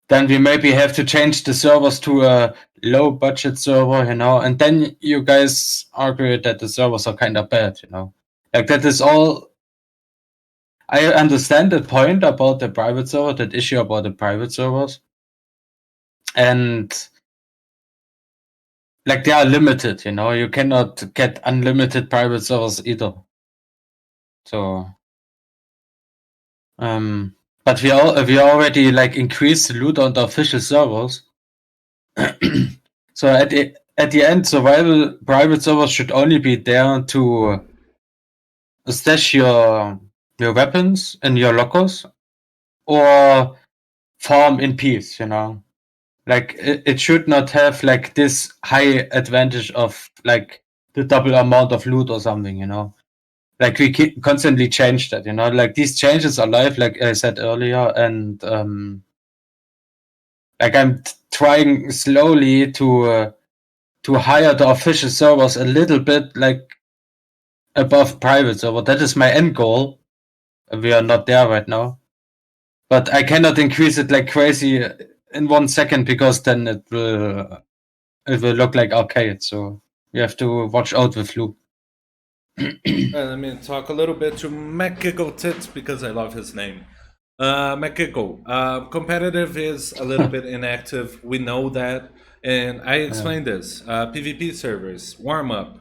Then we maybe have to change the servers to a low budget server, and then you guys argue that the servers are kind of bad, Like that is all. I understand the point about the private server, that issue about the private servers, and like they are limited, You cannot get unlimited private servers either. So, but we already like increased the loot on the official servers. So at the end, survival private servers should only be there to stash your weapons in your lockers or farm in peace. Like it should not have like this high advantage of like the double amount of loot or something. Like we constantly change that. Like these changes are live, like I said earlier, and like I'm trying slowly to hire the official servers a little bit like above private server. That is my end goal. We are not there right now, but I cannot increase it like crazy in 1 second because then it will look like arcade. So You have to watch out with Luke. Let me talk a little bit to McGiggle Tits because I love his name. McGiggle. Competitive is a little bit inactive. We know that. And I explained this. PvP servers, warm up,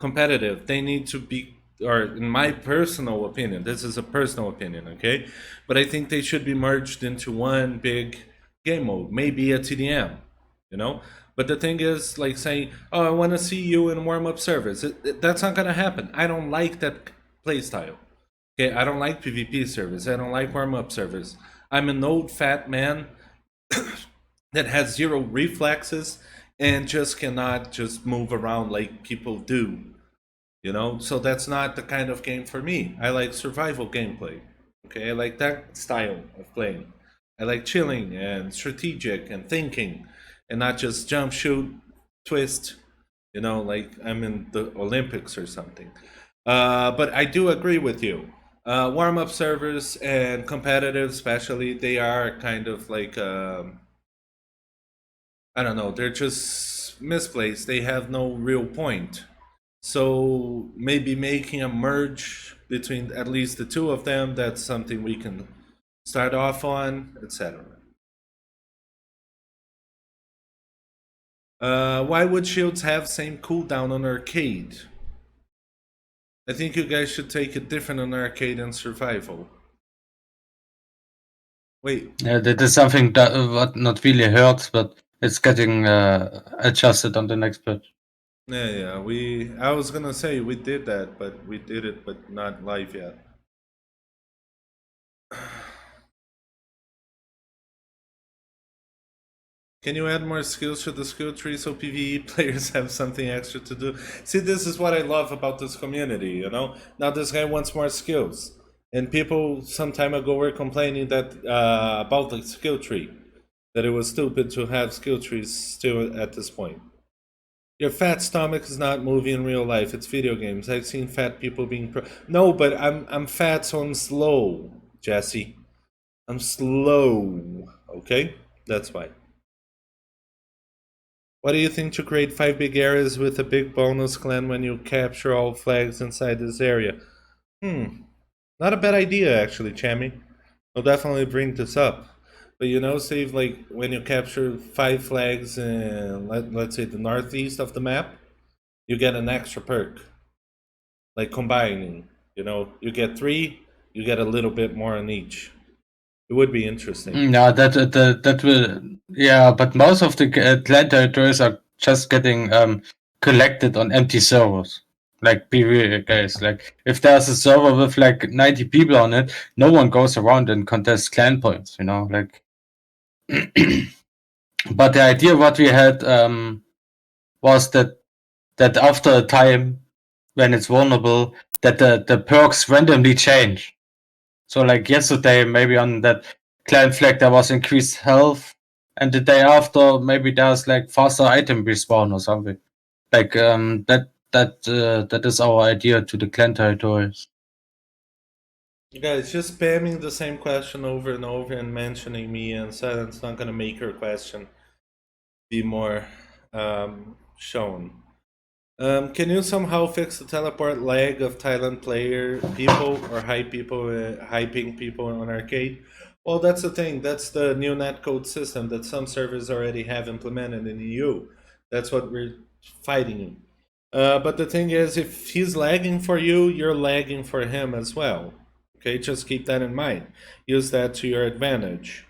competitive. They need to be, or in my personal opinion, this is a personal opinion, okay? But I think they should be merged into one big game mode, maybe a TDM, you know? But the thing is, like saying, "Oh, I want to see you in warm-up servers." That's not gonna happen. I don't like that playstyle. Okay, I don't like PvP servers. I don't like warm-up servers. I'm an old fat man that has zero reflexes and just cannot just move around like people do. You know, so that's not the kind of game for me. I like survival gameplay. Okay, I like that style of playing. I like chilling and strategic and thinking, and not just jump, shoot, twist. You know, like I'm in the Olympics or something. But I do agree with you. Warm up servers and competitive, especially, they are kind of like I don't know. They're just misplaced. They have no real point. So maybe making a merge between at least the two of them, that's something we can start off on, etc. Why would shields have same cooldown on arcade? I think you guys should take it different on arcade and survival. Wait, Yeah, that is something that what not really hurts, but it's getting adjusted on the next patch. yeah. I was gonna say we did that, but we did it, but not live yet. Can you add more skills to the skill tree so PvE players have something extra to do? See, this is what I love about this community, you know? Now this guy wants more skills. And people some time ago were complaining that about the skill tree. That it was stupid to have skill trees still at this point. Your fat stomach is not movie in real life, it's video games. I've seen fat people being No, but I'm fat, so I'm slow, Jesse. I'm slow. Okay? That's why. What do you think to create 5 big areas with a big bonus clan when you capture all flags inside this area? Not a bad idea actually, Chammy. I'll definitely bring this up. But you know, save like when you capture 5 flags in let's say the northeast of the map, you get an extra perk. Like combining. You know, you get 3, you get a little bit more on each. It would be interesting. Yeah, that will. Yeah, but most of the clan territories are just getting collected on empty servers. Like PvE guys, like if there's a server with like 90 people on it, no one goes around and contests clan points. You know, like. But the idea what we had was that after a time when it's vulnerable, that the perks randomly change. So like yesterday, maybe on that clan flag there was increased health, and the day after maybe there's like faster item respawn or something. Like that is our idea to the clan territories. Guys, just spamming the same question over and over and mentioning me and silence not gonna make your question be more shown. Can you somehow fix the teleport lag of Thailand player people or hyping people on arcade? Well, that's the thing. That's the new netcode system that some servers already have implemented in EU. That's what we're fighting. But the thing is, if he's lagging for you, you're lagging for him as well. Okay, just keep that in mind. Use that to your advantage.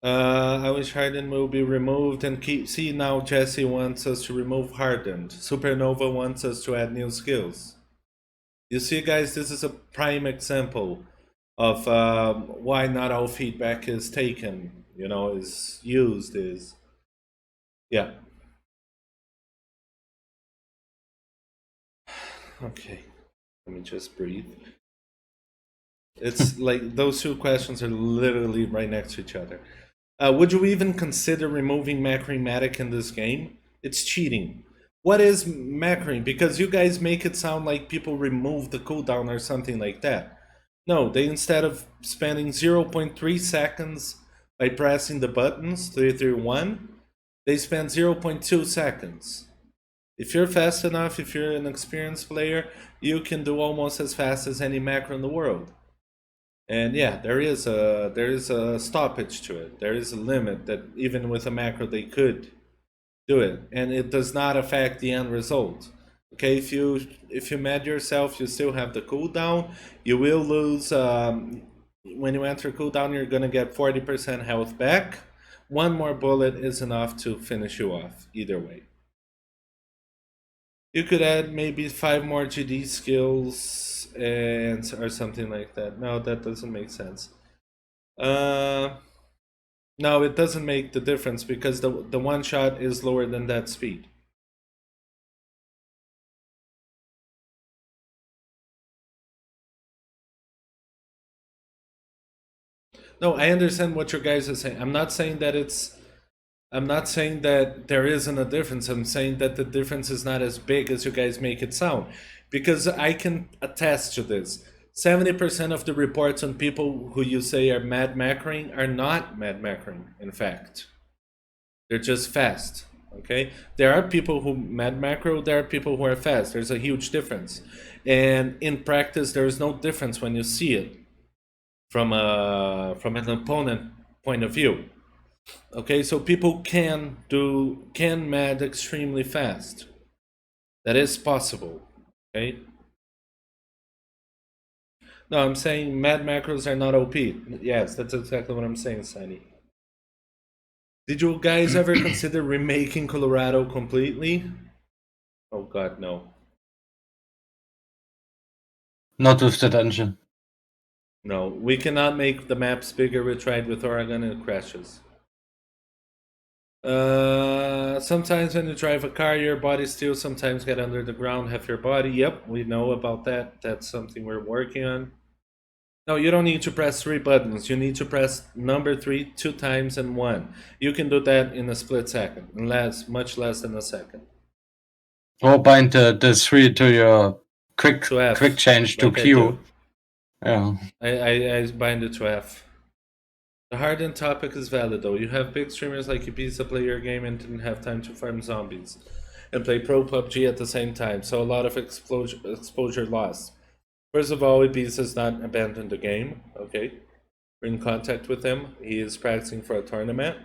I wish Hardened will be removed and keep. See, now Jesse wants us to remove Hardened. Supernova wants us to add new skills. You see, guys, this is a prime example of why not all feedback is taken. You know, is used. Is yeah. Okay, let me just breathe. It's like those two questions are literally right next to each other. Would you even consider removing Macrimatic in this game? It's cheating. What is Macrim? Because you guys make it sound like people remove the cooldown or something like that. No, they instead of spending 0.3 seconds by pressing the buttons 3 through 1, they spend 0.2 seconds. If you're fast enough, if you're an experienced player, you can do almost as fast as any macro in the world. And yeah, there is a stoppage to it. There is a limit that even with a macro they could do it, and it does not affect the end result. Okay, if you med yourself, you still have the cooldown. You will lose when you enter cooldown. You're gonna get 40% health back. One more bullet is enough to finish you off. Either way, you could add maybe 5 more GD skills and or something like that. No, that doesn't make sense. No, it doesn't make the difference because the one shot is lower than that speed. No, I understand what your guys are saying. I'm not saying that there isn't a difference. I'm saying that the difference is not as big as you guys make it sound. Because I can attest to this. 70% of the reports on people who you say are mad macroing are not mad macroing, in fact. They're just fast. Okay? There are people who mad macro, there are people who are fast. There's a huge difference. And in practice, there is no difference when you see it from an opponent point of view. Okay, so people can mad extremely fast. That is possible. Okay. No, I'm saying mad macros are not OP. Yes, that's exactly what I'm saying, Sunny. Did you guys ever consider remaking Colorado completely? Oh god, no. Not with that engine. No, we cannot make the maps bigger. We tried with Oregon and it crashes. Sometimes when you drive a car, your body still sometimes get under the ground, half your body. Yep, we know about that. That's something we're working on. No, you don't need to press 3 buttons. You need to press number 3 2 times and 1. You can do that in a split second, much less than a second. Or bind the 3 to your quick change to like I Q. do. Yeah. I bind it to F. The hardened topic is valid though. You have big streamers like Ibiza play your game and didn't have time to farm zombies and play pro PUBG at the same time, so a lot of exposure lost. First of all, Ibiza's not abandoned the game, okay? We're in contact with him. He is practicing for a tournament.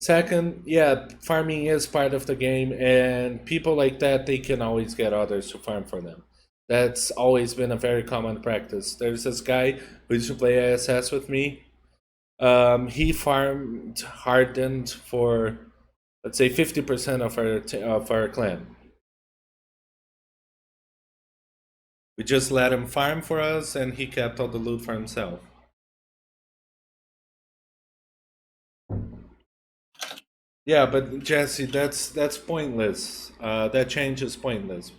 Second, yeah, farming is part of the game, and people like that, they can always get others to farm for them. That's always been a very common practice. There's this guy who used to play ASS with me. He farmed hardened for, let's say, 50% of our clan. We just let him farm for us, and he kept all the loot for himself. Yeah, but Jesse, that's pointless. That change is pointless.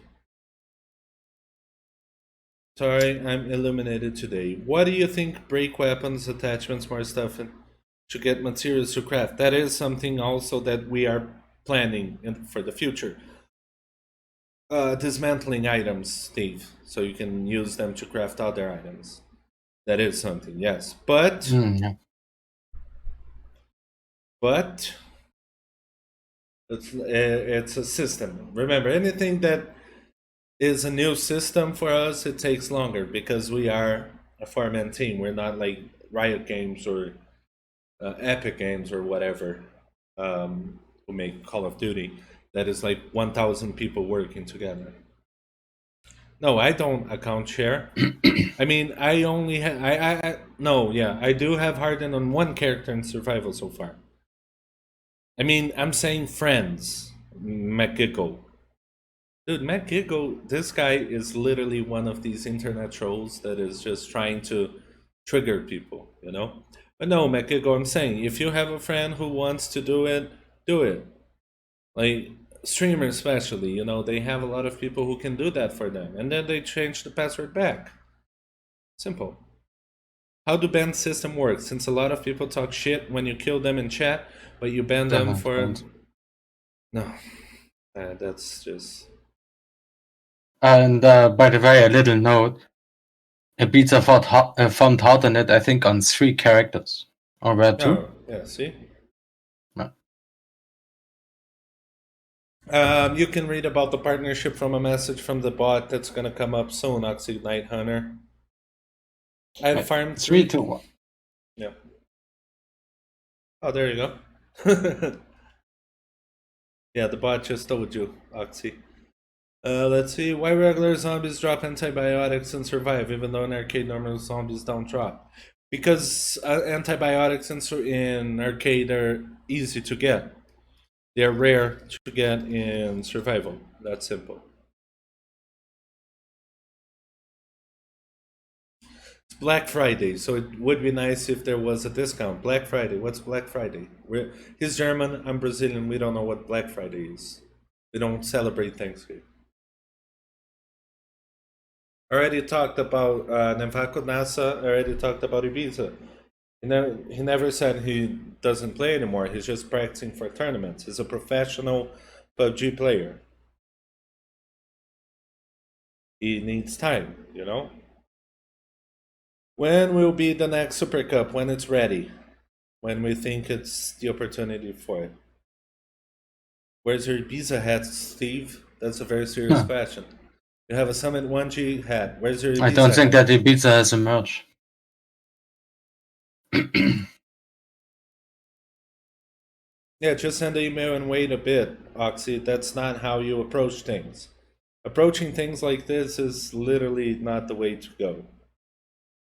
Sorry, I'm illuminated today. What do you think? Break weapons, attachments, more stuff, and to get materials to craft. That is something also that we are planning for the future. Dismantling items, Steve, so you can use them to craft other items. That is something, yes. But Yeah. it's a system. Remember, anything that is a new system for us, it takes longer because we are a 4-man team. We're not like Riot Games or Epic Games or whatever who make Call of Duty. That is like 1,000 people working together. No, I don't account share. I mean, I only have I do have Harden on one character in survival so far. I mean, I'm saying friends. McGiggle. Dude, McGiggle, this guy is literally one of these internet trolls that is just trying to trigger people, you know? But no, McGiggle, I'm saying, if you have a friend who wants to do it, do it. Like, streamers especially, you know, they have a lot of people who can do that for them. And then they change the password back. Simple. How do ban system work? Since a lot of people talk shit when you kill them in chat, but you ban them for... No. That's just... And by the way, a little note. Ibiza found Hardened, I think, on 3 characters. Or where 2? Oh, yeah, see? No. You can read about the partnership from a message from the bot that's gonna come up soon, Oxy Night Hunter. I've farmed 3, three. 2, 1. Yeah. Oh, there you go. Yeah, the bot just told you, Oxy. Let's see. Why regular zombies drop antibiotics and survive, even though in arcade normal zombies don't drop? Because antibiotics in arcade are easy to get. They're rare to get in survival. That's simple. It's Black Friday, so it would be nice if there was a discount. Black Friday. What's Black Friday? He's German. I'm Brazilian. We don't know what Black Friday is. We don't celebrate Thanksgiving. Already talked about Nevako NASA. Already talked about Ibiza. He never said he doesn't play anymore. He's just practicing for tournaments. He's a professional PUBG player. He needs time, you know? When will be the next Super Cup? When it's ready. When we think it's the opportunity for it. Where's your Ibiza hat, Steve? That's a very serious question. You have a Summit 1G hat. Where's your Ibiza I don't think hat? that Ibiza has a merch. Yeah, just send an email and wait a bit, Oxy. That's not how you approach things. Approaching things like this is literally not the way to go.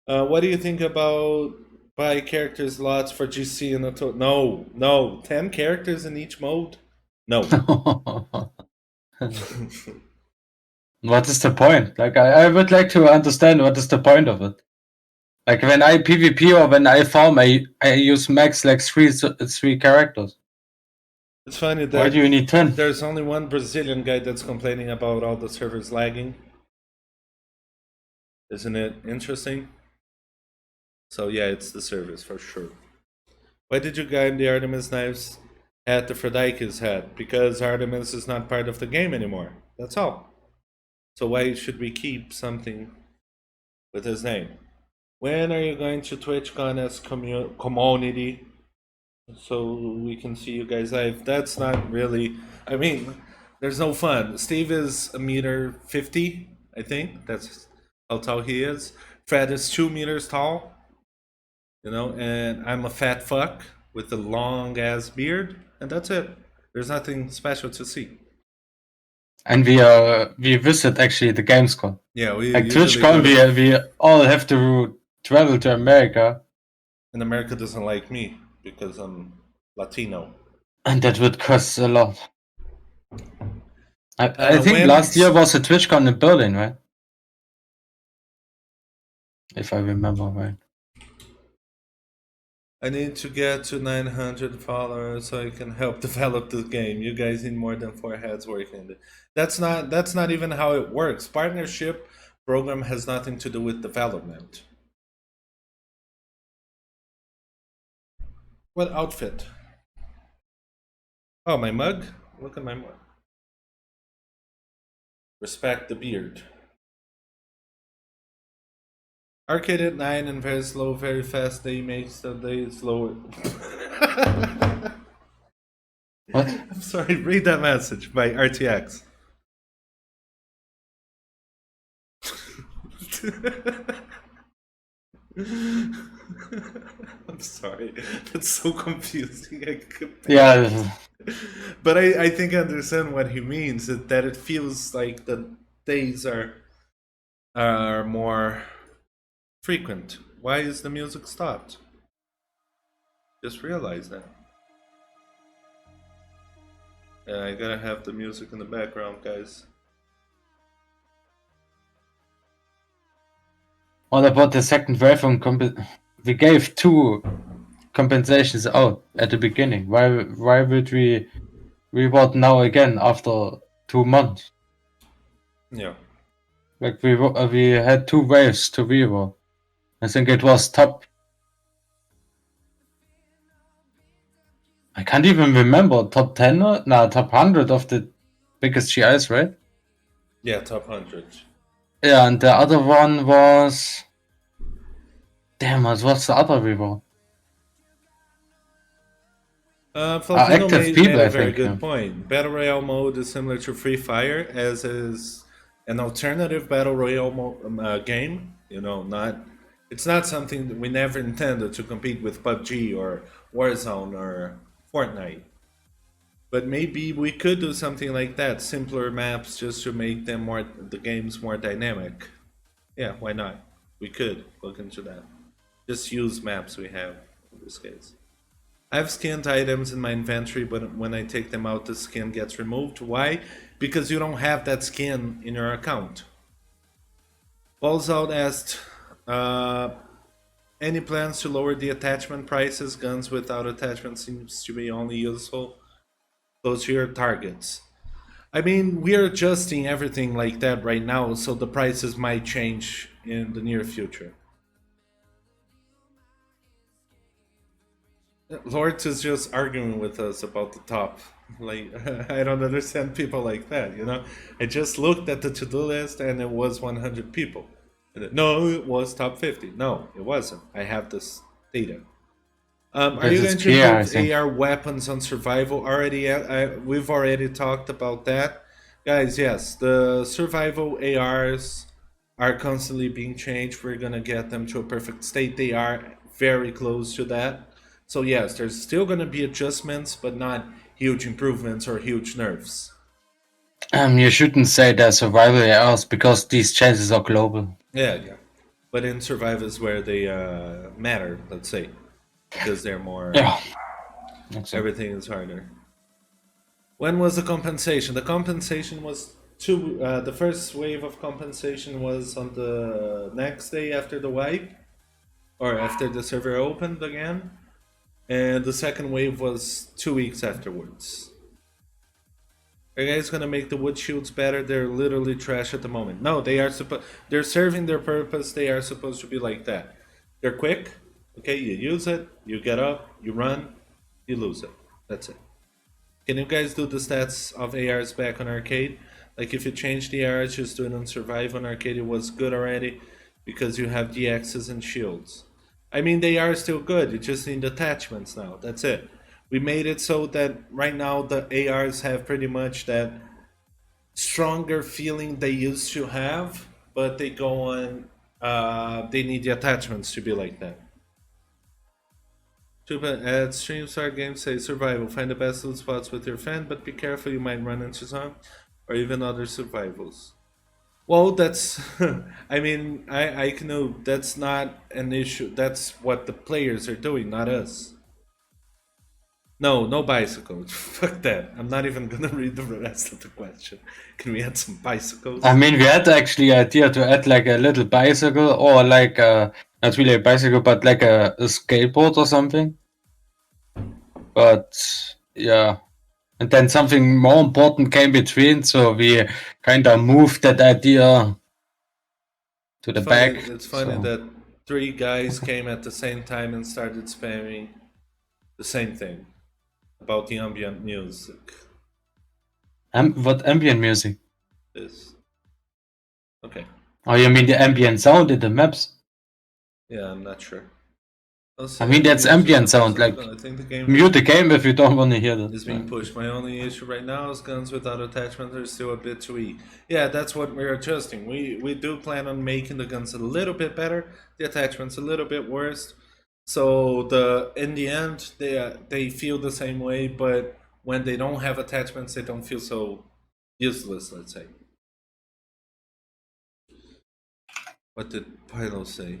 What do you think about buy characters lots for GC and a no, 10 characters in each mode? No. What is the point? Like, I would like to understand what is the point of it. Like, when I PvP or when I farm, I use max like three characters. It's funny Why that do you need 10? there's only one Brazilian guy that's complaining about all the servers lagging. Isn't it interesting? So yeah, it's the servers for sure. Why did you guy the Artemis knives hat the Fredaikis hat? Because Artemis is not part of the game anymore. That's all. So why should we keep something with his name? When are you going to TwitchCon as community? So we can see you guys live. That's not really. I mean, there's no fun. Steve is 1.50 meters, I think. That's how tall he is. Fred is 2 meters tall. You know, and I'm a fat fuck with a long ass beard, and that's it. There's nothing special to see. And we visit actually the Gamescom. Yeah, we Like usually TwitchCon, go to- we all have to travel to America, and America doesn't like me because I'm Latino. and that would cost a lot. I think when- last year was a TwitchCon in Berlin, right? If I remember right. I need to get to 900 followers so I can help develop this game. You guys need more than 4 heads working. That's not even how it works. Partnership program has nothing to do with development. What outfit? Oh, my mug? Look at my mug. Respect the beard. Arcade at 9 and very slow, very fast. They makes the day slower. What? I'm sorry, read that message by RTX. I'm sorry. That's so confusing. Yeah, But I think I understand what he means. That it feels like the days are more frequent. Why is the music stopped? Just realize that. Yeah, I gotta have the music in the background, guys. what about the second wave on we gave 2 compensations out at the beginning. Why would we reward now again after 2 months? Yeah. Like we had 2 waves to reward. I think it was top. I can't even remember top 10 or no, top 100 of the biggest GIs, right? Yeah, top 100. Yeah, and the other one was. Damn, what's the other reward? Falcino active made people, a I very think. good Yeah. point. Battle Royale mode is similar to Free Fire, as is an alternative Battle Royale game. You know, not it's not something that we never intended to compete with PUBG or Warzone or Fortnite. But maybe we could do something like that, simpler maps, just to make the games more dynamic. Yeah, why not? We could look into that. Just use maps we have in this case. I have skinned items in my inventory, but when I take them out, the skin gets removed. Why? Because you don't have that skin in your account. Balls Out asked, any plans to lower the attachment prices? Guns without attachment seems to be only useful close to your targets. I mean, we are adjusting everything like that right now, so the prices might change in the near future. Lawrence is just arguing with us about the top. Like, I don't understand people like that, you know? I just looked at the to do list and it was 100 people. No, it was top 50. No, it wasn't. I have this data. Are you This is going to clear, I improve think. AR weapons on survival? We've already talked about that. Guys, yes, the survival ARs are constantly being changed. We're going to get them to a perfect state. They are very close to that. So yes, there's still going to be adjustments, but not huge improvements or huge nerfs. You shouldn't say they're survival errors because these changes are global. Yeah. But in survival is where they matter, let's say, because they're more. Yeah. Exactly. Everything is harder. When was the compensation? The compensation was two. The first wave of compensation was on the next day after the wipe, or after the server opened again, and the second wave was 2 weeks afterwards. Are you guys gonna make the wood shields better? They're literally trash at the moment. No, they are They're serving their purpose. They are supposed to be like that. They're quick. Okay, you use it. You get up. You run. You lose it. That's it. Can you guys do the stats of ARs back on arcade? Like if you change the ARs, just do it on survive on arcade. It was good already because you have DXs and shields. I mean, they are still good. You just need attachments now. That's it. We made it so that right now the ARs have pretty much that stronger feeling they used to have, but they go on. They need the attachments to be like that. At Stream Start Games say survival. Find the best loot spots with your friend, but be careful, you might run into some or even other survivals. Well, that's. I mean, I know that's not an issue. That's what the players are doing, not us. No bicycles. Fuck that. I'm not even gonna read the rest of the question. Can we add some bicycles? I mean, we had actually idea to add like a little bicycle or like not really a bicycle, but like a skateboard or something. But yeah, and then something more important came between, so we kind of moved that idea to the back. It's funny So. that three guys came at the same time and started spamming the same thing about the ambient music. What ambient music? Is okay. Oh, you mean the ambient sound in the maps? Yeah, I'm not sure. I mean, that's ambient sound. Like, I think the game mute the game if you don't want to hear that. is being pushed. My only issue right now is guns without attachment are still a bit too weak. Yeah, that's what we're adjusting. We do plan on making the guns a little bit better, the attachments a little bit worse. So in the end they feel the same way, but when they don't have attachments, they don't feel so useless. Let's say. What did Pilo say?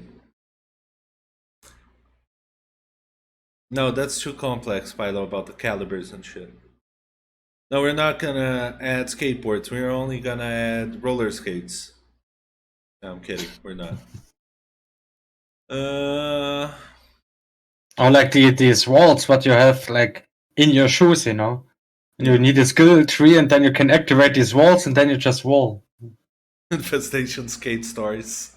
No, that's too complex, Pilo, about the calibers and shit. No, we're not gonna add skateboards. We're only gonna add roller skates. No, I'm kidding. We're not. Or like these walls, what you have like in your shoes, you know. And you need a skill tree, and then you can activate these walls, and then you just wall. Infestation skate stars.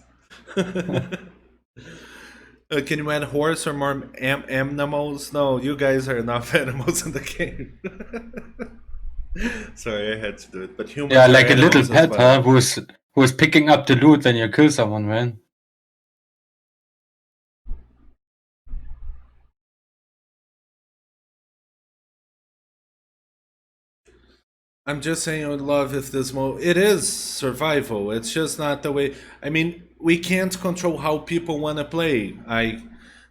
Can you add horse or more animals? No, you guys are enough animals in the game. Sorry, I had to do it. But humans. Yeah, are like a little animals as pet, well. huh? Who's picking up the loot when you kill someone, man. I'm just saying I would love if this it is survival. It's just not the way. I mean, we can't control how people want to play.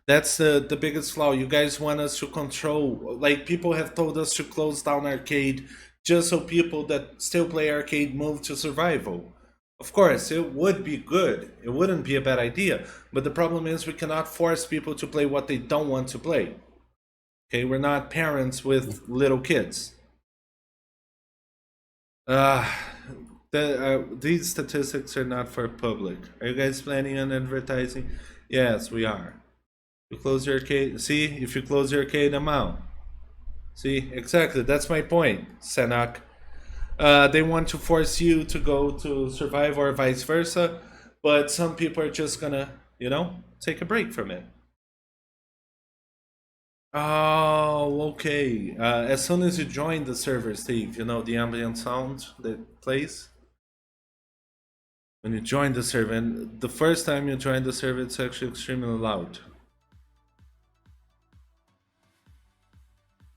That's the biggest flaw. You guys want us to control. Like people have told us to close down arcade just so people that still play arcade move to survival. Of course, it would be good. It wouldn't be a bad idea. But the problem is we cannot force people to play what they don't want to play. Okay, we're not parents with little kids. These statistics are not for public. Are you guys planning on advertising? Yes, we are. You close your arcade. See, if you close your arcade, I'm out. See, exactly. That's my point, Senak. They want to force you to go to survive or vice versa, but some people are just gonna, take a break from it. Oh, okay. As soon as you join the server, Steve, the ambient sound that plays. When you join the server, and the first time you join the server, it's actually extremely loud.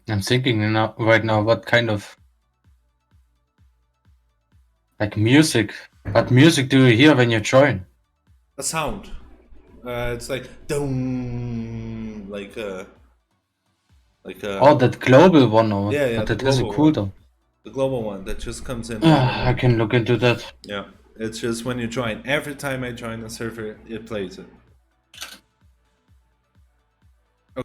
I'm thinking right now what kind of like music. What music do you hear when you join? A sound. It's like dum, like Oh, that global one, or yeah, but the that has a global one. cooldown. The global one that just comes in. I can look into that. Yeah, it's just when you join. Every time I join the server, it plays it.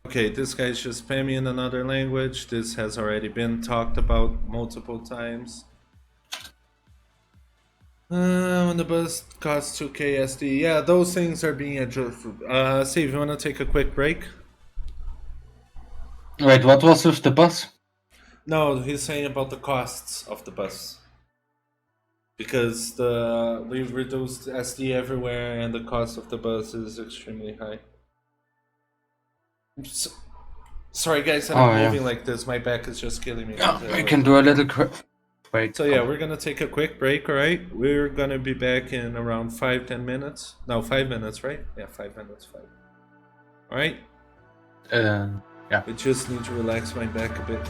Okay, this guy's just spamming in another language. This has already been talked about multiple times. When the bus costs 2k SD. Yeah, those things are being adjusted. Steve, you want to take a quick break? Wait, what was with the bus? No, he's saying about the costs of the bus. Because we've reduced SD everywhere and the cost of the bus is extremely high. Sorry guys, I'm moving like this. My back is just killing me. We can do a little break. So yeah, we're gonna take a quick break, alright? We're gonna be back in around 5-10 minutes. No, 5 minutes, right? Yeah, 5 minutes, 5. Alright? Yeah. I just need to relax my back a bit.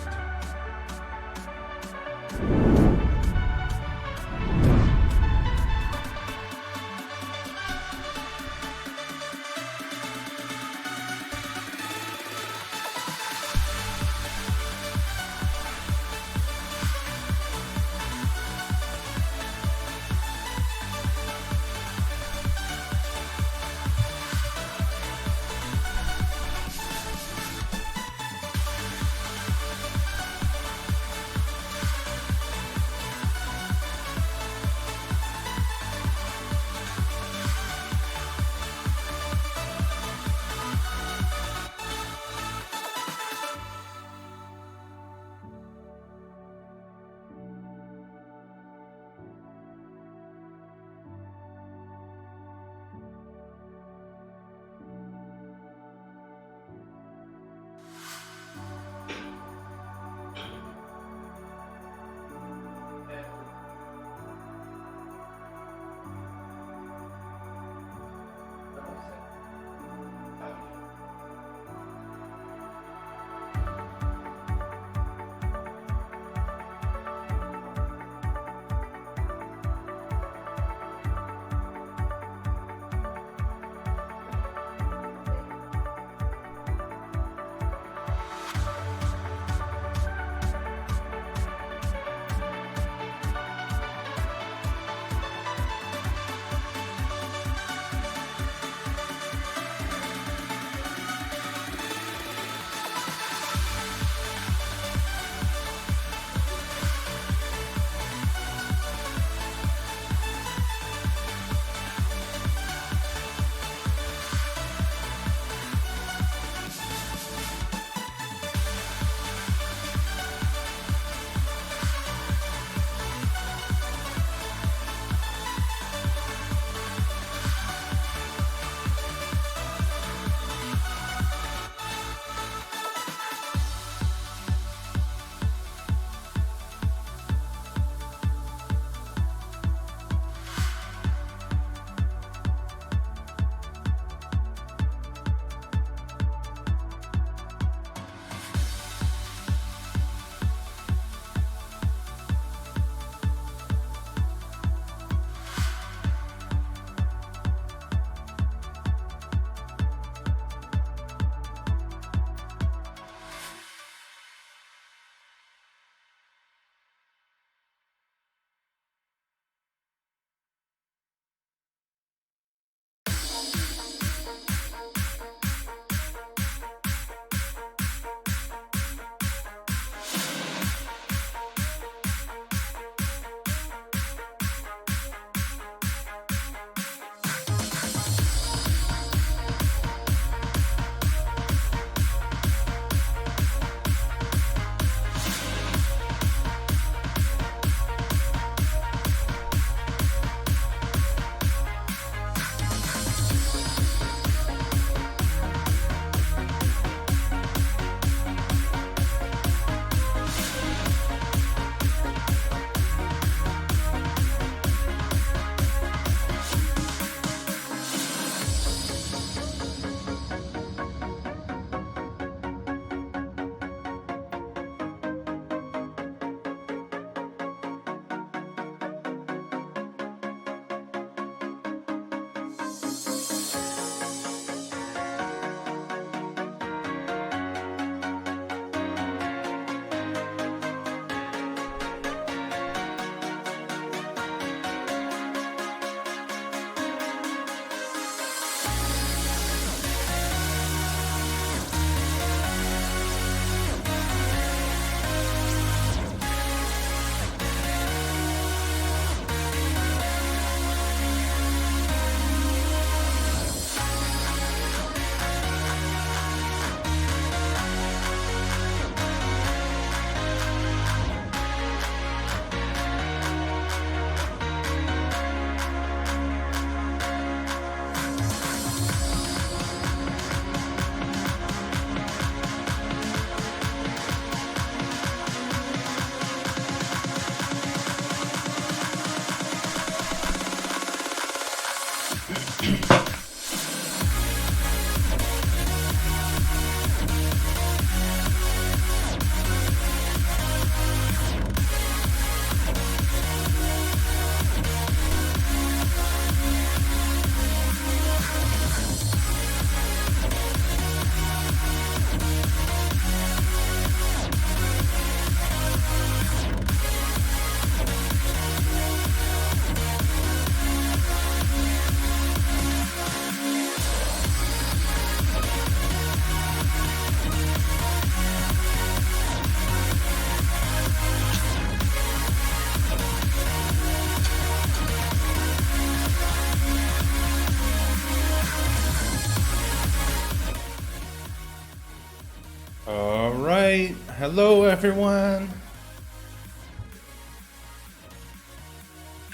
All right. Hello, everyone.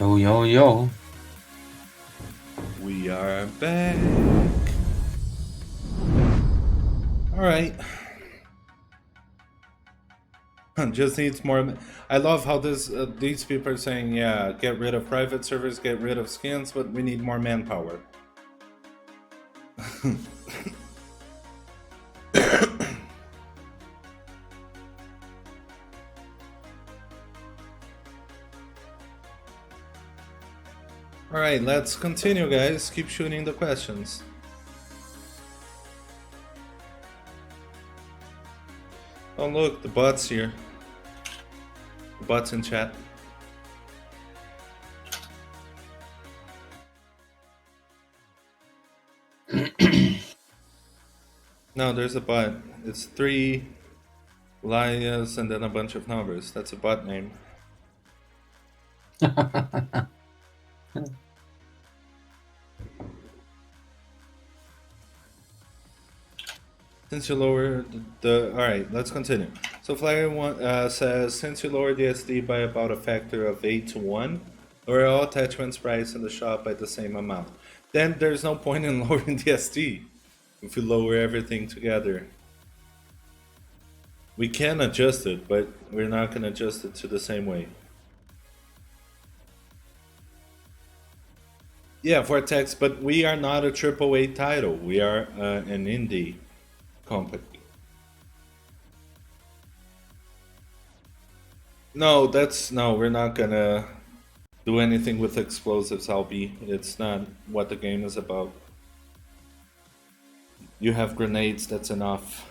Yo, yo, yo. We are back. All right. Just needs more. I love how these people are saying, yeah, get rid of private servers, get rid of skins, but we need more manpower. All right, let's continue, guys. Keep shooting the questions. Oh, look, the bots here. The bots in chat. No, there's a bot. It's 3 Lias and then a bunch of numbers. That's a bot name. Since you lowered the alright, let's continue. So Flyer says, since you lowered the SD by about a factor of 8 to 1, lower all attachments priced in the shop by the same amount. Then there's no point in lowering the SD if you lower everything together. We can adjust it, but we're not going to adjust it to the same way. Yeah, for text, but we are not a AAA title. We are an indie company. No, we're not gonna do anything with explosives, Albi. It's not what the game is about. You have grenades, that's enough.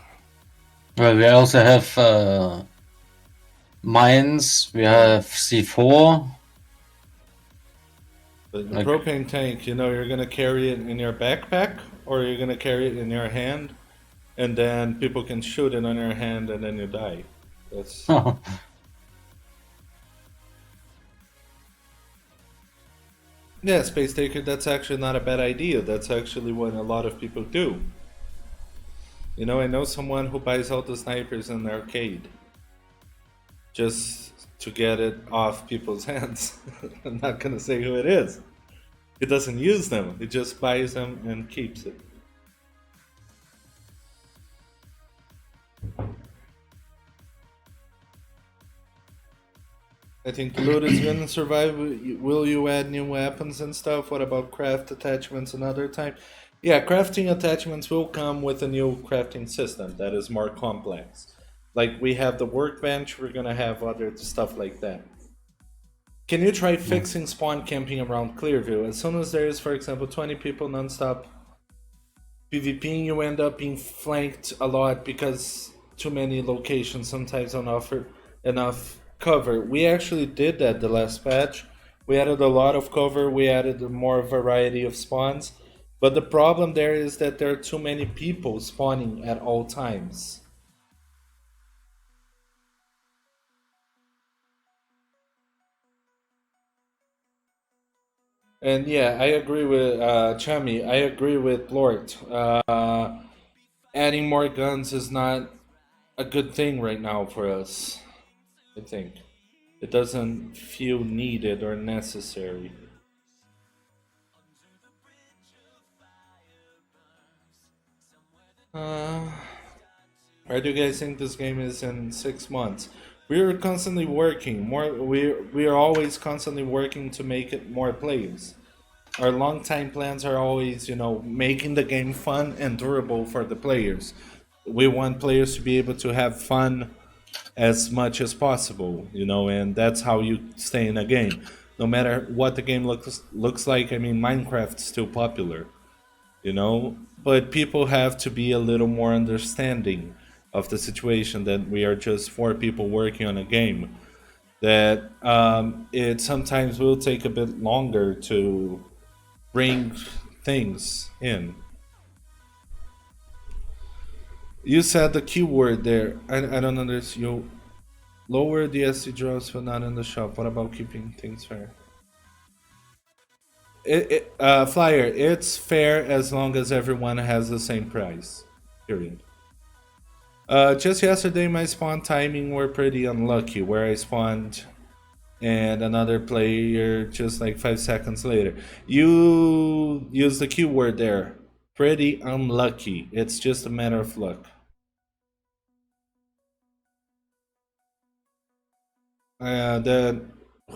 Well, we also have mines, we have C4. But the propane tank, you're gonna carry it in your backpack, or you're gonna carry it in your hand, and then people can shoot it on your hand and then you die. That's... Yeah, Space Taker, that's actually not a bad idea. That's actually what a lot of people do. I know someone who buys all the snipers in the arcade just to get it off people's hands. I'm not gonna say who it is. He doesn't use them, he just buys them and keeps it. I think the loot is gonna survive. Will you add new weapons and stuff? What about craft attachments another time? Yeah, crafting attachments will come with a new crafting system that is more complex. Like we have the workbench, we're gonna have other stuff like that. Can you try fixing spawn camping around Clearview? As soon as there is, for example, 20 people non-stop PvPing, you end up being flanked a lot because too many locations sometimes don't offer enough cover. We actually did that the last patch. We added a lot of cover, we added more variety of spawns, but the problem there is that there are too many people spawning at all times. And yeah, I agree with Chami. I agree with Lord. Adding more guns is not a good thing right now for us. I think it doesn't feel needed or necessary. Where do you guys think this game is in 6 months? We are constantly working more. We are always constantly working to make it more players. Our long time plans are always, making the game fun and durable for the players. We want players to be able to have fun as much as possible, and that's how you stay in a game. No matter what the game looks like. I mean, Minecraft's still popular, but people have to be a little more understanding of the situation that we are just 4 people working on a game. That it sometimes will take a bit longer to bring things in. You said the keyword there. I don't understand. You lower the SD drops, but not in the shop. What about keeping things fair? Flyer, it's fair as long as everyone has the same price. Period. Just yesterday, my spawn timing were pretty unlucky, where I spawned and another player just like 5 seconds later. You use the keyword there. Pretty unlucky. It's just a matter of luck. The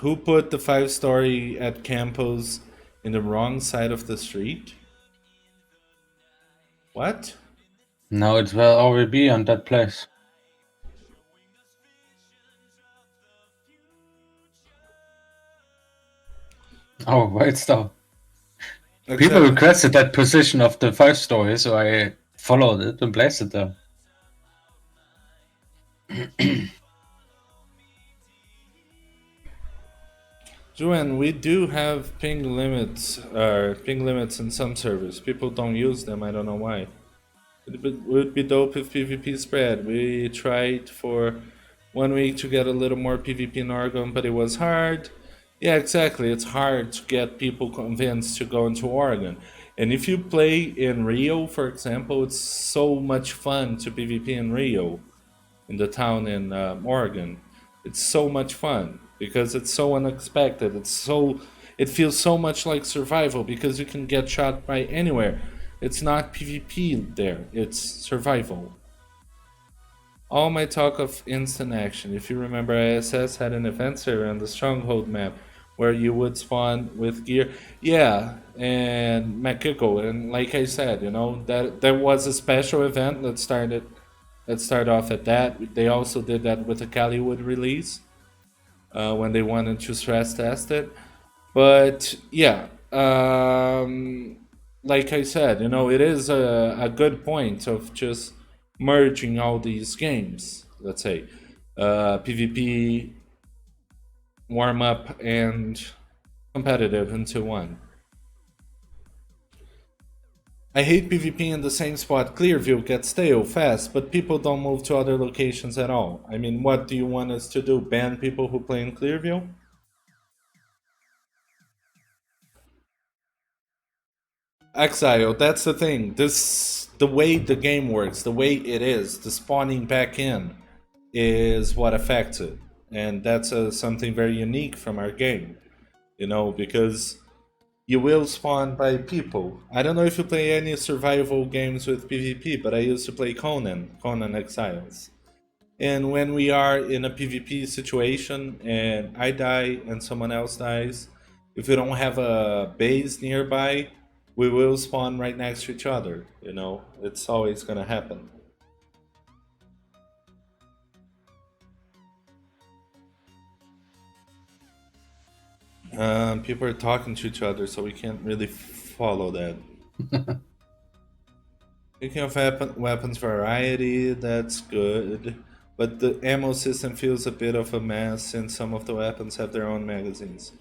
who put the 5 story at Campos in the wrong side of the street? What? No, it will already be on that place. Oh, wait, stop. People Exactly. requested that position of the 5 story, so I followed it and placed it there. Joanne, we do have ping limits in some servers. People don't use them. I don't know why. Would be dope if PvP spread. We tried for 1 week to get a little more PvP in Oregon, but it was hard. Yeah, exactly. It's hard to get people convinced to go into Oregon. And if you play in Rio, for example, it's so much fun to PvP in Rio, in the town in Oregon. It's so much fun because it's so unexpected. It feels so much like survival because you can get shot by anywhere. It's not PvP there. It's survival. All my talk of instant action. If you remember, ISS had an event server on the Stronghold map where you would spawn with gear. Yeah, and McGickle. And like I said, that there was a special event that started. Let's start off at that. They also did that with the Caliwood release when they wanted to stress test it. But yeah, like I said, it is a good point of just merging all these games. Let's say PvP, warm up, and competitive into one. I hate PvP in the same spot. Clearview gets stale fast, but people don't move to other locations at all. I mean, what do you want us to do? Ban people who play in Clearview? Exile, that's the thing. The way the game works, the way it is, the spawning back in is what affects it. And that's something very unique from our game, because you will spawn by people. I don't know if you play any survival games with PvP, but I used to play Conan Exiles. And when we are in a PvP situation and I die and someone else dies, if we don't have a base nearby, we will spawn right next to each other. It's always gonna happen. People are talking to each other, so we can't really follow that. Speaking of weapons variety, that's good. But the ammo system feels a bit of a mess since some of the weapons have their own magazines.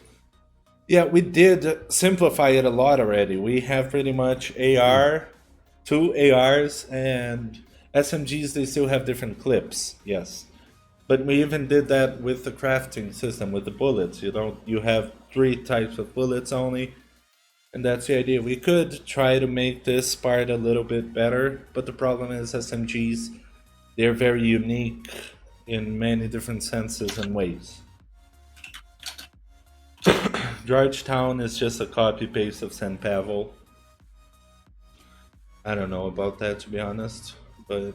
Yeah, we did simplify it a lot already. We have pretty much two ARs, and SMGs, they still have different clips, yes. But we even did that with the crafting system, with the bullets. You have 3 types of bullets only, and that's the idea. We could try to make this part a little bit better, but the problem is SMGs, they're very unique in many different senses and ways. Georgetown is just a copy paste of San Pavel. I don't know about that, to be honest, but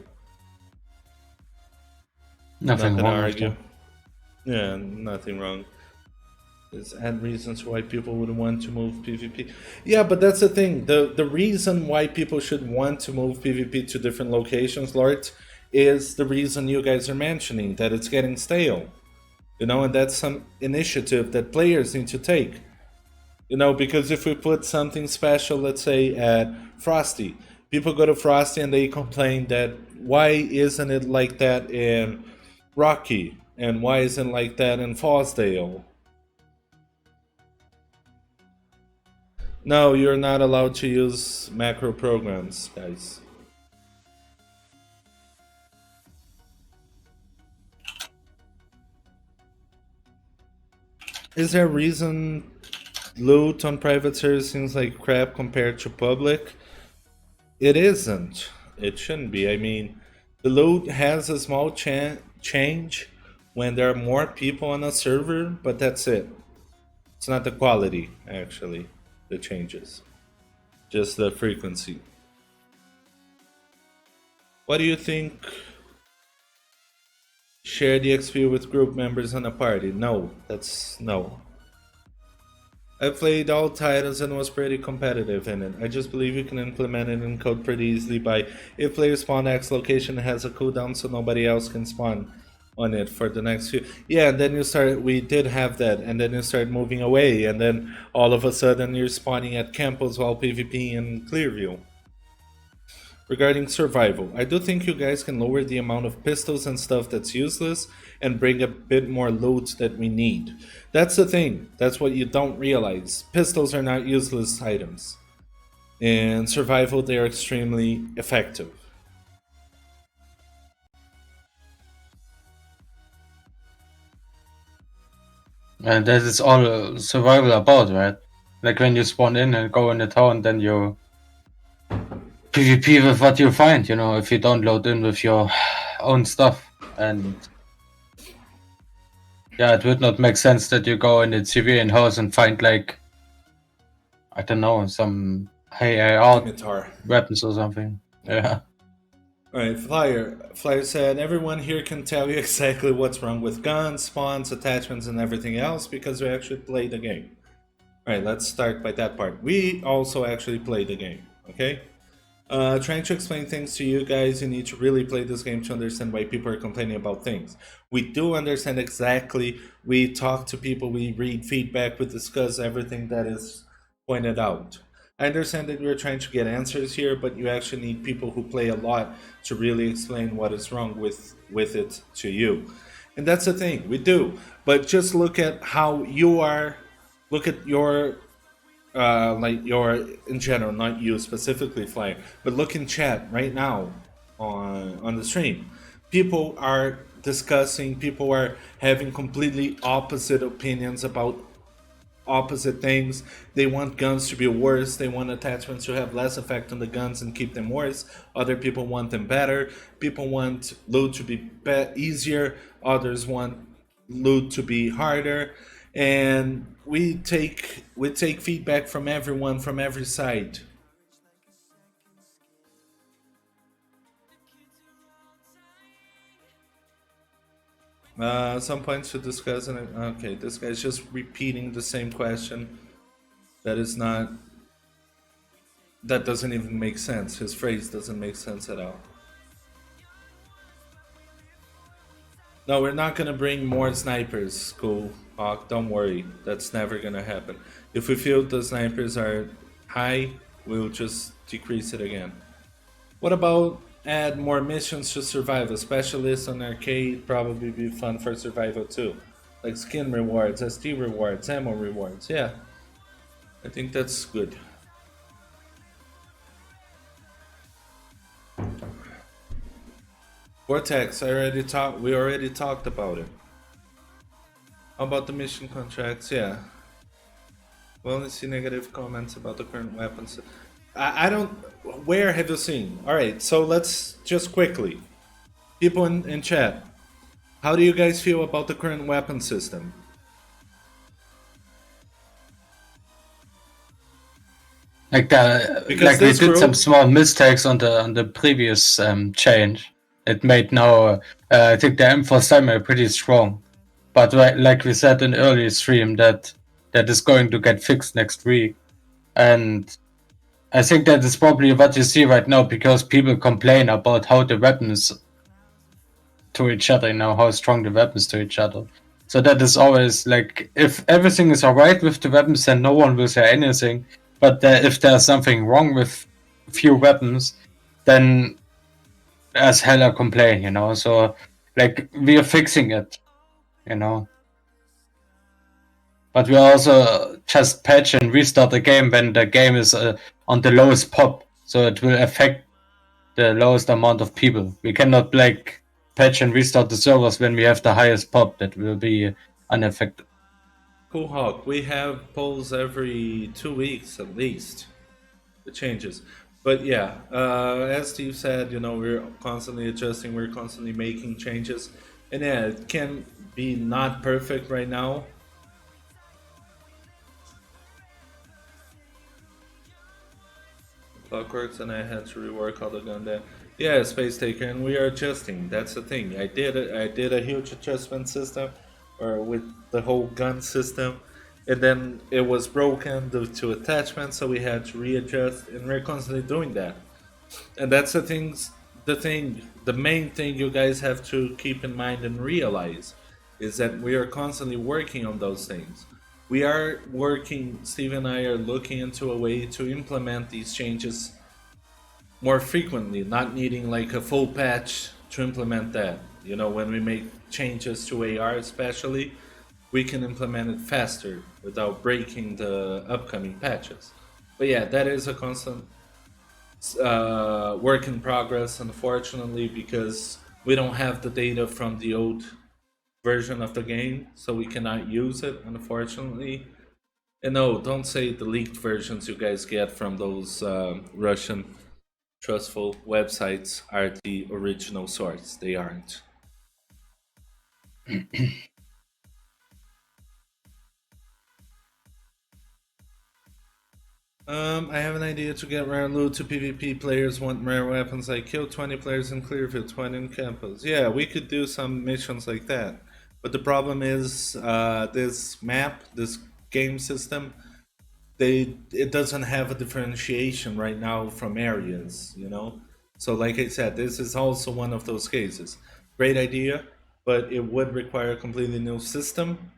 Nothing not gonna wrong with argue. that. Yeah, nothing wrong. There's and reasons why people would want to move PvP. Yeah, but that's the thing. The reason why people should want to move PvP to different locations, Lord, is the reason you guys are mentioning, that it's getting stale. And that's some initiative that players need to take. Because if we put something special, let's say at Frosty, people go to Frosty and they complain that why isn't it like that in Rocky? And why isn't it like that in Fosdale? No, you're not allowed to use macro programs, guys. Is there a reason loot on private servers seems like crap compared to public? It isn't. It shouldn't be. I mean, The load has a small change when there are more people on a server, but that's it. It's not the quality, actually, that changes, just the frequency. What do you think? Share the XP with group members on a party? No, that's no. I played all titles and was pretty competitive in it. I just believe you can implement it in code pretty easily by if player spawn X location has a cooldown so nobody else can spawn on it for the next few. Yeah, and then you start, we did have that, and then you start moving away, and then all of a sudden you're spawning at Campos while PvP in Clearview. Regarding survival, I do think you guys can lower the amount of pistols and stuff that's useless and bring a bit more loot that we need. That's the thing. That's what you don't realize. Pistols are not useless items. In survival, they are extremely effective. And that is all survival about, right? Like when you spawn in and go in the town, then you PvP with what you find, you know, if you don't load in with your own stuff. And yeah, it would not make sense that you go in the civilian house and find, like, I don't know, some high AR Scimitar. weapons or something. Yeah. Alright, Flyer said, everyone here can tell you exactly what's wrong with guns, spawns, attachments, and everything else because we actually play the game. Alright, let's start by that part. We also actually play the game, okay? Trying to explain things to you guys, you need to really play this game to understand why people are complaining about things. We do understand exactly, we talk to people, we read feedback, we discuss everything that is pointed out. I understand that you're trying to get answers here, but you actually need people who play a lot to really explain what is wrong with it to you. And that's the thing, we do. But just look at how you are, look at your like your in general, not you specifically, Flyer, but look in chat right now on the stream. People are discussing, people are having completely opposite opinions about opposite things. They want guns to be worse, they want attachments to have less effect on the guns and keep them worse. Other people want them better. People want loot to be easier, others want loot to be harder, and we take feedback from everyone from every side. Some points to discuss, and okay, this guy's just repeating the same question. That is not. That doesn't even make sense. His phrase doesn't make sense at all. No, we're not gonna bring more snipers, Cool Hawk. Don't worry, that's never gonna happen. If we feel the snipers are high, we'll just decrease it again. What about add more missions to survival? Specialists on arcade probably be fun for survival too. Like skin rewards, ST rewards, ammo rewards. Yeah, I think that's good. Vortex, we already talked about it. How about the mission contracts? Yeah. We only see negative comments about the current weapons. I don't. Where have you seen? Alright, so let's just quickly. People in chat, how do you guys feel about the current weapon system? Like like we did some small mistakes on the previous change. It made now I think the M4 Semi pretty strong, but like we said in early stream that is going to get fixed next week, and I think that is probably what you see right now because people complain about how the weapons to each other, you know, how strong the weapons to each other. So that is always like, if everything is alright with the weapons, then no one will say anything. But if there's something wrong with a few weapons, then there's hella complaint, you know. So like we are fixing it, you know. But we also just patch and restart the game when the game is on the lowest pop, so it will affect the lowest amount of people. We cannot like patch and restart the servers when we have the highest pop. That will be unaffected. Cool Hawk, we have polls every 2 weeks at least. The changes. But yeah, as Steve said, we're constantly adjusting, we're constantly making changes, and yeah, it can be not perfect right now. Clockworks, and I had to rework all the gun there. Yeah, Space Taker, and we are adjusting. That's the thing. I did a huge adjustment system, or with the whole gun system, and then it was broken due to attachments, so we had to readjust, and we're constantly doing that. And that's the main thing you guys have to keep in mind and realize is that we are constantly working on those things. We are working, Steve and I are looking into a way to implement these changes more frequently, not needing like a full patch to implement that. When we make changes to AR especially, we can implement it faster without breaking the upcoming patches. But yeah, that is a constant work in progress, unfortunately, because we don't have the data from the old version of the game, so we cannot use it, unfortunately. And no, don't say the leaked versions you guys get from those Russian trustful websites are the original source. They aren't. I have an idea to get rare loot to PvP players want rare weapons like kill 20 players in Clearfield, 20 in campus. Yeah, we could do some missions like that. But the problem is this map, this game system, it doesn't have a differentiation right now from areas. So like I said, this is also one of those cases. Great idea, but it would require a completely new system,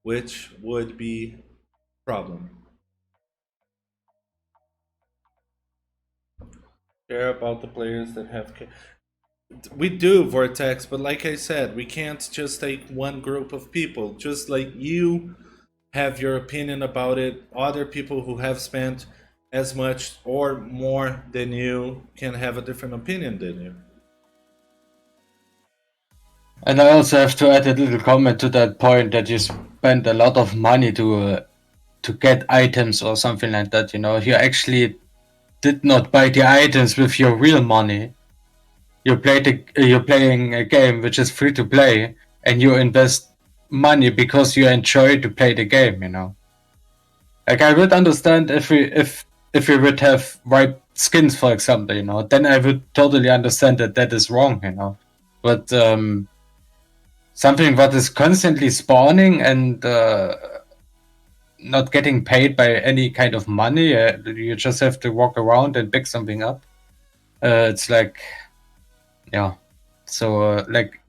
which would be a problem. Care about the players that have. We do, Vortex, but like I said, we can't just take one group of people. Just like you have your opinion about it, other people who have spent as much or more than you can have a different opinion than you. And I also have to add a little comment to that point that you spend a lot of money to get items or something like that. You actually did not buy the items with your real money. You're playing a game which is free to play, and you invest money because you enjoy to play the game. Like I would understand if we would have white skins, for example. Then I would totally understand that is wrong. But something that is constantly spawning and not getting paid by any kind of money, you just have to walk around and pick something up. It's like, yeah. So like,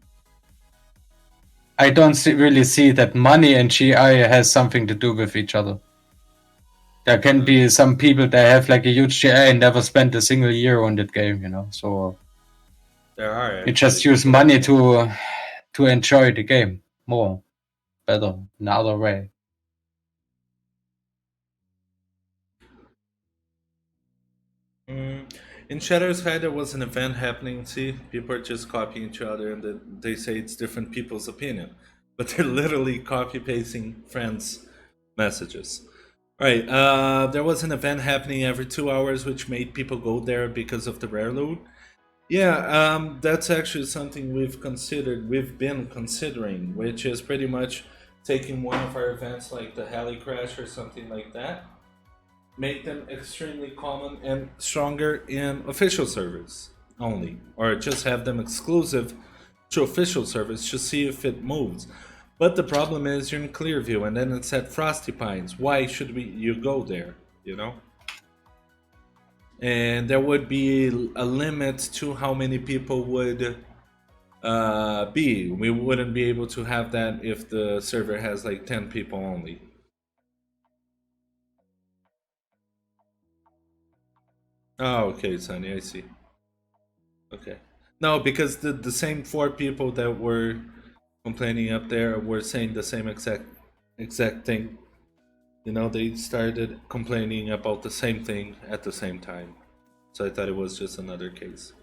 I don't really see that money and GI has something to do with each other. There can be some people that have like a huge GI and never spent a single year on that game. So There are you just actually use people like money that. to enjoy the game more, better, in another way. In Shadow Sky, there was an event happening. See, people are just copying each other, and they say it's different people's opinion, but they're literally copy pasting friends' messages. All right. There was an event happening every 2 hours, which made people go there because of the rare loot. Yeah, that's actually something we've been considering, which is pretty much taking one of our events like the Heli Crash or something like that, make them extremely common and stronger in official servers only, or just have them exclusive to official servers to see if it moves. But the problem is you're in Clearview and then it's at Frosty Pines. Why should you go there? You know? And there would be a limit to how many people would be. We wouldn't be able to have that if the server has like 10 people only. Oh, okay, Sunny, I see. Okay. No, because the same four people that were complaining up there were saying the same exact thing. They started complaining about the same thing at the same time. So I thought it was just another case.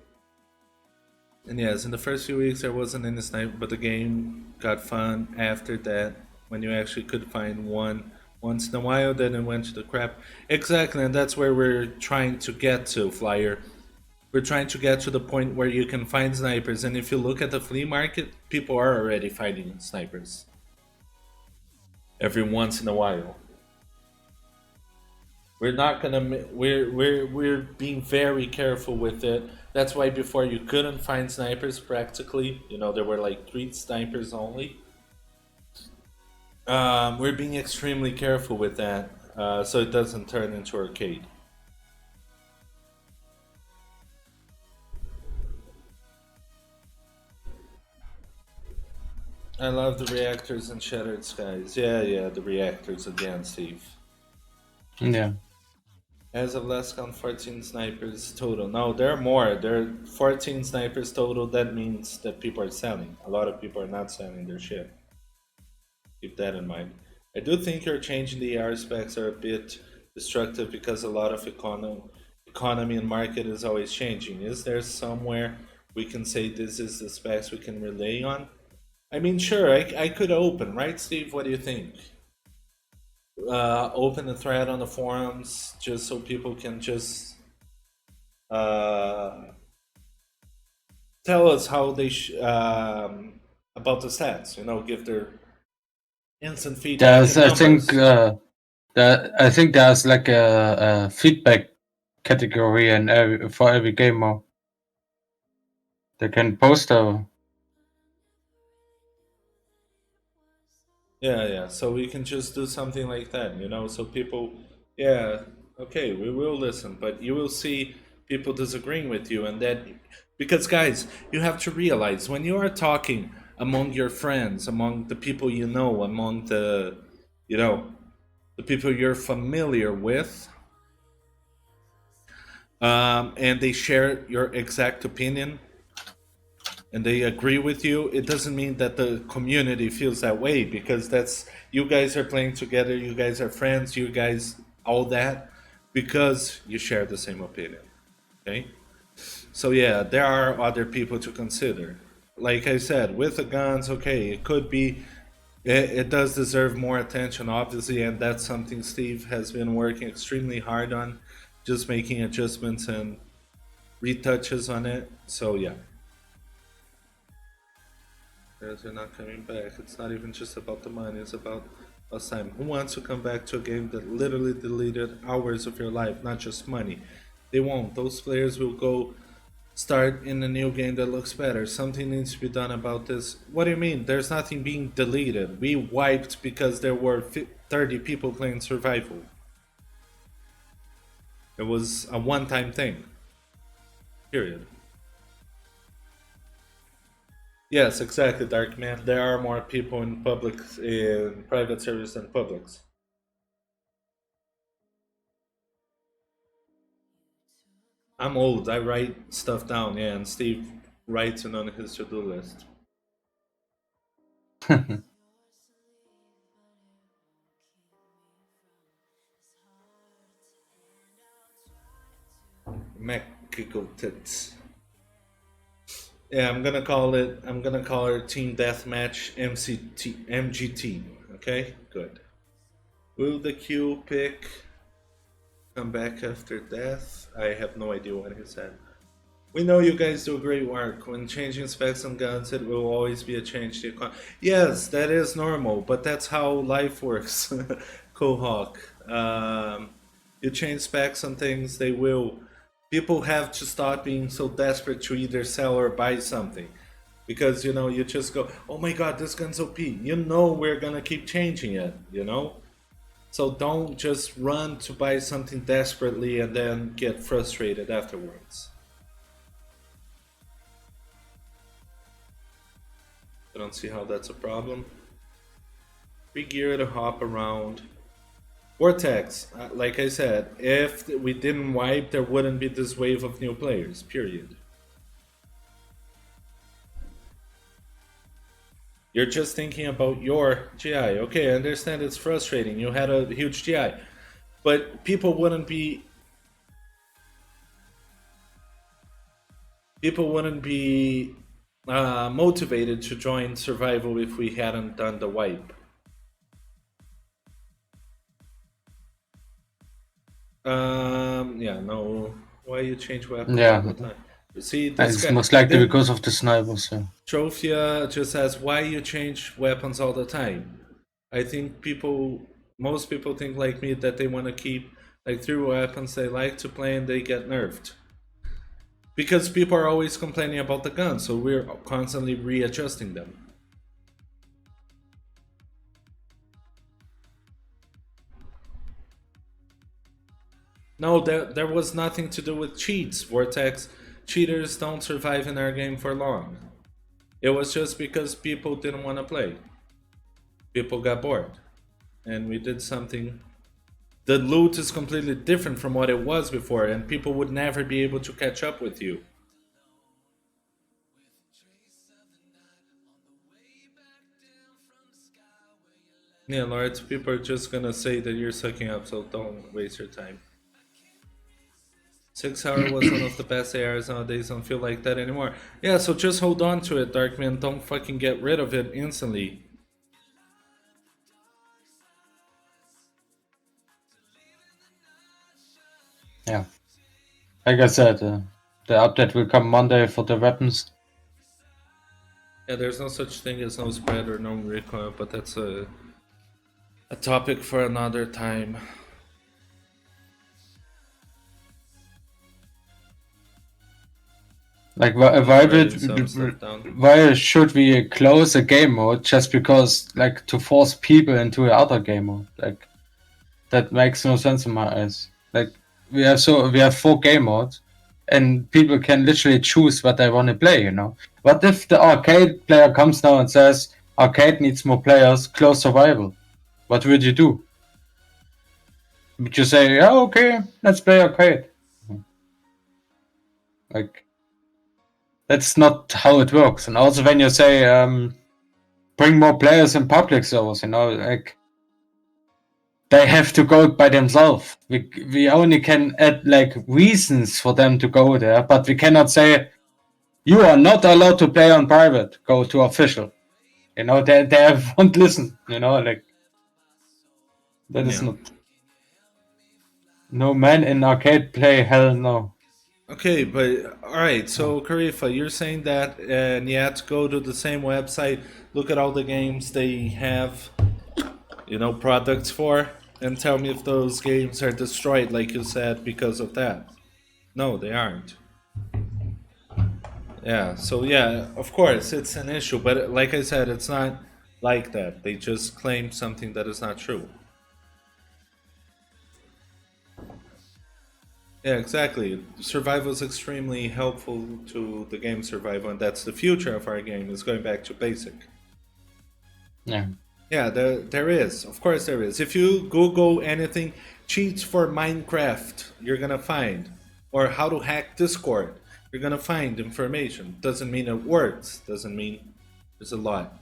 And yes, in the first few weeks there wasn't any snipe, but the game got fun after that when you actually could find one once in a while, then it went to the crap. Exactly, and that's where we're trying to get to, Flyer. We're trying to get to the point where you can find snipers, and if you look at the flea market, people are already finding snipers every once in a while. We're not gonna. We're being very careful with it. That's why before you couldn't find snipers practically. You know, there were like 3 snipers only. We're being extremely careful with that, so it doesn't turn into arcade. I love the reactors and Shattered Skies. Yeah, the reactors again, Steve. Yeah. As of last count, 14 snipers total. No, there are more. There are 14 snipers total. That means that people are selling. A lot of people are not selling their shit. Keep that in mind. I do think your changing the AR specs are a bit destructive because a lot of economy and market is always changing. Is there somewhere we can say this is the specs we can relay on? I mean, sure, I could open, right, Steve? What do you think? Open a thread on the forums just so people can just uh, tell us how they about the stats. You know, give their instant feedback There's, and I think, numbers. I think there's like a feedback category and for every gamer. They can post a. Yeah. So we can just do something like that, you know. So people, yeah, okay, we will listen, but you will see people disagreeing with you, and that because guys, you have to realize when you are talking among your friends, among the people you know, among the, you know, the people you're familiar with, and they share your exact opinion and they agree with you, it doesn't mean that the community feels that way because that's you guys are playing together, you guys are friends, you guys all that because you share the same opinion. Okay? So yeah, there are other people to consider. Like I said, with the guns, okay, it could be it does deserve more attention, obviously, and that's something Steve has been working extremely hard on, just making adjustments and retouches on it. So yeah. Because they're not coming back. It's not even just about the money, it's about us time. Who wants to come back to a game that literally deleted hours of your life, not just money? They won't. Those players will go start in a new game that looks better. Something needs to be done about this. What do you mean? There's nothing being deleted. We wiped because there were 30 people playing survival. It was a one time thing. Period. Yes, exactly, Darkman. There are more people in private servers than publics. I'm old. I write stuff down. Yeah, and Steve writes it on his to-do list. Mexico tits. Yeah, I'm gonna call it. I'm gonna call her Team Deathmatch MGT. Okay, good. Will the Q pick come back after death? I have no idea what he said. We know you guys do great work. When changing specs on guns, it will always be a change to yes, that is normal, but that's how life works, Cohawk. You change specs on things, they will. People have to stop being so desperate to either sell or buy something. Because, you know, you just go, oh my god, this gun's OP. You know we're gonna keep changing it, you know? So don't just run to buy something desperately and then get frustrated afterwards. I don't see how that's a problem. Free gear to hop around. Vortex, like I said, if we didn't wipe, there wouldn't be this wave of new players, period. You're just thinking about your GI. Okay, I understand it's frustrating. You had a huge GI. But people wouldn't be motivated to join survival if we hadn't done the wipe. Yeah, no. Why you change weapons Yeah, all the time? See, this it's guy. most likely The because of the snipers. Yeah. Trophia just asks why you change weapons all the time. I think most people think like me that they want to keep like 3 weapons they like to play and they get nerfed. Because people are always complaining about the gun, so we're constantly readjusting them. No, there was nothing to do with cheats. Vortex cheaters don't survive in our game for long. It was just because people didn't want to play. People got bored. And we did something. The loot is completely different from what it was before, and people would never be able to catch up with you. Yeah, Lord, people are just gonna say that you're sucking up, so don't waste your time. 6 hour was one of the best ARs nowadays. Don't feel like that anymore. Yeah, so just hold on to it, Darkman. Don't fucking get rid of it instantly. Yeah. Like I said, the update will come Monday for the weapons. Yeah, there's no such thing as no spread or no recoil, but that's a topic for another time. Like, Writing some stuff down. why should we close a game mode just because, like, to force people into another game mode? Like, that makes no sense in my eyes. Like, we have 4 game modes, and people can literally choose what they want to play. You know, what if the arcade player comes now and says arcade needs more players, close survival? What would you do? Would you say, yeah, okay, let's play arcade? Like, that's not how it works. And also, when you say bring more players in public servers, you know, like, they have to go by themselves. We only can add like reasons for them to go there, but we cannot say you are not allowed to play on private. Go to official. You know, they won't listen. You know, like, that is Yeah. not. No man in arcade play. Hell no. Okay, but alright, so Karifa, you're saying that and you have to go to the same website, look at all the games they have, products for, and tell me if those games are destroyed, like you said, because of that. No, they aren't. Yeah, so yeah, of course, it's an issue, but like I said, it's not like that. They just claim something that is not true. Yeah, exactly. Survival is extremely helpful to the game survival, and that's the future of our game, is going back to basic. Yeah. Yeah, there is. Of course there is. If you Google anything, cheats for Minecraft, you're gonna find. Or how to hack Discord, you're gonna find information. Doesn't mean it works. Doesn't mean there's a lot.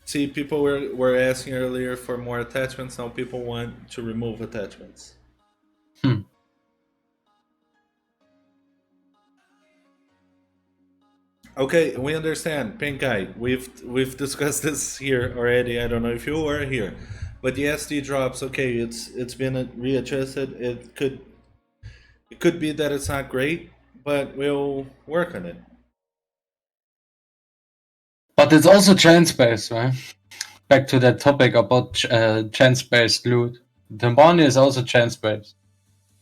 See, people were asking earlier for more attachments. Now people want to remove attachments. Hmm. Okay, we understand, Pink Eye. We've discussed this here already. I don't know if you were here, but the SD drops. Okay, it's been readjusted. It could be that it's not great, but we'll work on it. But it's also chance based, right? Back to that topic about chance based loot. The money is also chance based.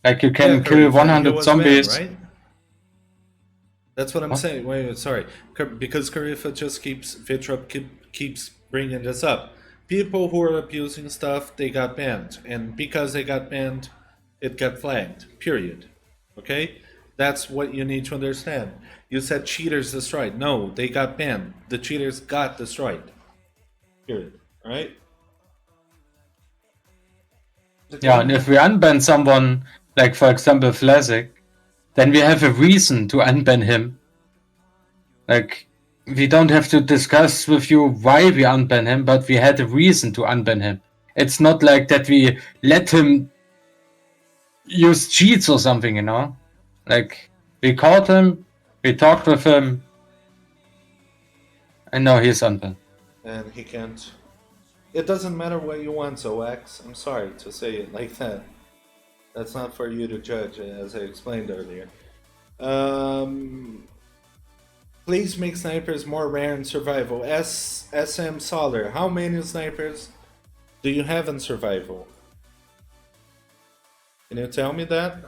Like, you Yeah, can kill Karifa, and he 100 was banned, zombies. right? That's what I'm What? saying. Wait, sorry, because Karifa just keeps bringing this up. People who are abusing stuff, they got banned, and because they got banned, it got flagged. Period. Okay, that's what you need to understand. You said cheaters destroyed. No, they got banned. The cheaters got destroyed. Period. All right. Yeah, and if we unban someone, like for example Vlasic, then we have a reason to unban him. Like, we don't have to discuss with you why we unban him, but we had a reason to unban him. It's not like that we let him use cheats or something, you know? Like, we caught him, we talked with him, and now he's unbanned. And he can't. it doesn't matter what you want, Zoax. I'm sorry to say it like that. That's not for you to judge, as I explained earlier. Please make snipers more rare in survival. SM Solar, how many snipers do you have in survival? Can you tell me that?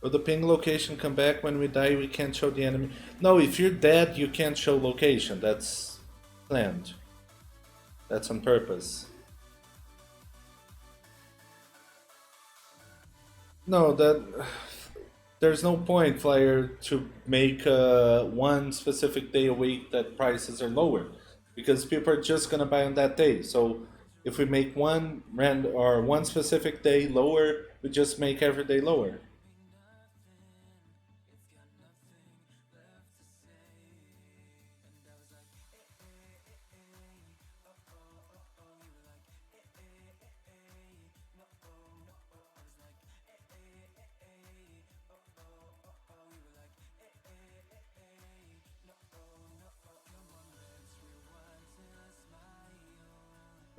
Will the ping location come back when we die? We can't show the enemy. No, if you're dead, you can't show location. That's planned. That's on purpose. No, there's no point, Flyer, to make one specific day a week that prices are lower, because people are just gonna buy on that day. So if we make one specific day lower, we just make every day lower.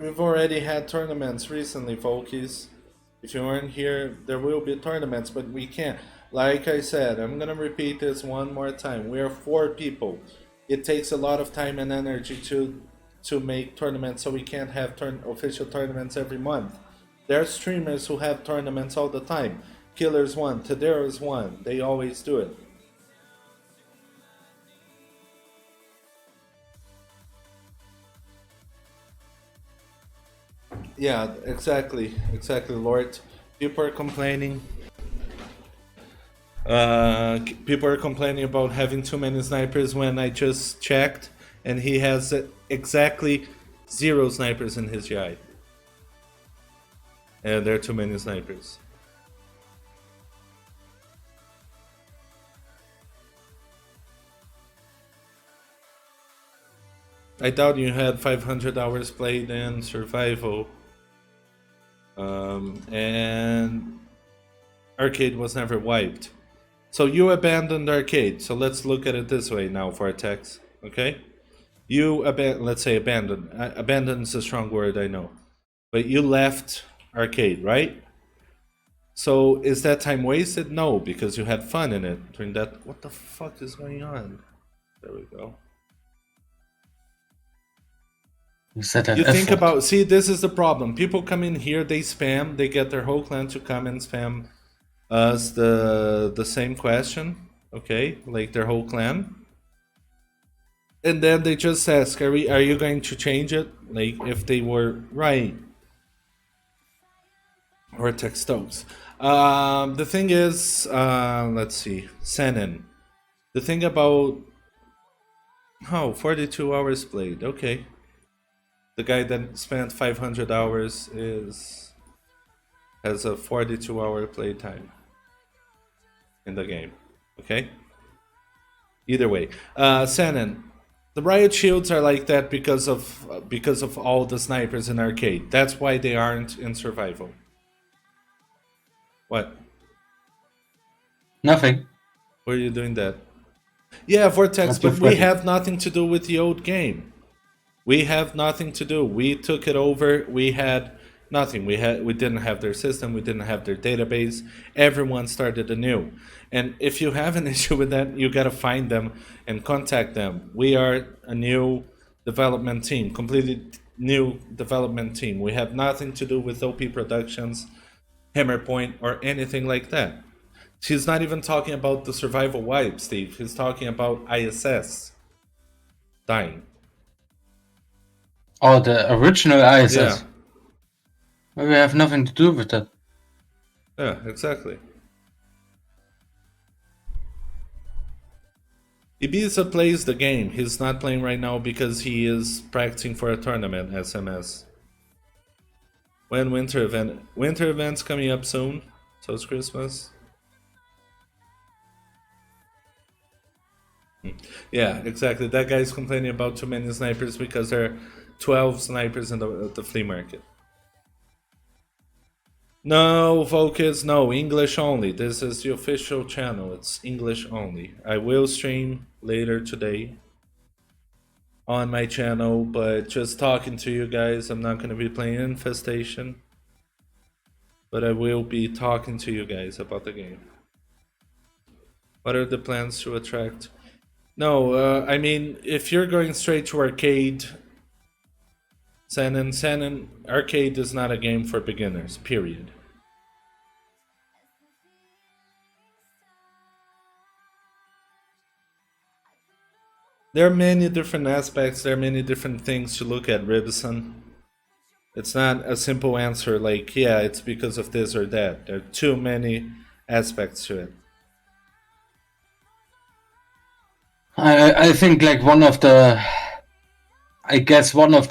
We've already had tournaments recently, folkies. If you weren't here, there will be tournaments, but we can't. Like I said, I'm gonna repeat this one more time. We are 4 people. It takes a lot of time and energy to make tournaments, so we can't have official tournaments every month. There are streamers who have tournaments all the time. Killer's one, Tadero's one. They always do it. Yeah, exactly, Lord. People are complaining. People are complaining about having too many snipers when I just checked, and he has exactly 0 snipers in his GI. And there are too many snipers. I doubt you had 500 hours played in survival. And arcade was never wiped. So you abandoned arcade. So let's look at it this way now, Vortex. Okay? You let's say abandoned. Abandoned is a strong word, I know. But you left arcade, right? So is that time wasted? No, because you had fun in it during that. What the fuck is going on? There we go. You think about, see, this is the problem. People come in here, they spam, they get their whole clan to come and spam us the same question, okay, like their whole clan, and then they just ask, are you going to change it? Like if they were right. Or text Stokes. The thing is, let's see, Senin. The thing about 42 hours played, okay. The guy that spent 500 hours has a 42-hour play time in the game. Okay. Either way, Senin, the riot shields are like that because of all the snipers in arcade. That's why they aren't in survival. What? Nothing. Why are you doing that? Yeah, Vortex, but we have nothing to do with the old game. We have nothing to do. We took it over. We had nothing. We didn't have their system. We didn't have their database. Everyone started anew. And if you have an issue with that, you gotta find them and contact them. We are a new development team, completely new development team. We have nothing to do with OP Productions, Hammerpoint, or anything like that. She's not even talking about the survival wipe, Steve. He's talking about ISS dying. Oh, the original ISS. Yeah. We have nothing to do with that. Yeah, exactly. Ibiza plays the game. He's not playing right now because he is practicing for a tournament, SMS. When winter event? Winter event's coming up soon, so it's Christmas. Yeah, exactly. That guy's complaining about too many snipers because there are 12 snipers in the flea market. No, focus, no, English only. This is the official channel. It's English only. I will stream later today on my channel, but just talking to you guys. I'm not going to be playing Infestation, but I will be talking to you guys about the game. What are the plans to attract? No, I mean, if you're going straight to arcade, Senin arcade is not a game for beginners, period. There are many different aspects, there are many different things to look at, Ribison. It's not a simple answer like, yeah, it's because of this or that. There are too many aspects to it. I think like one of the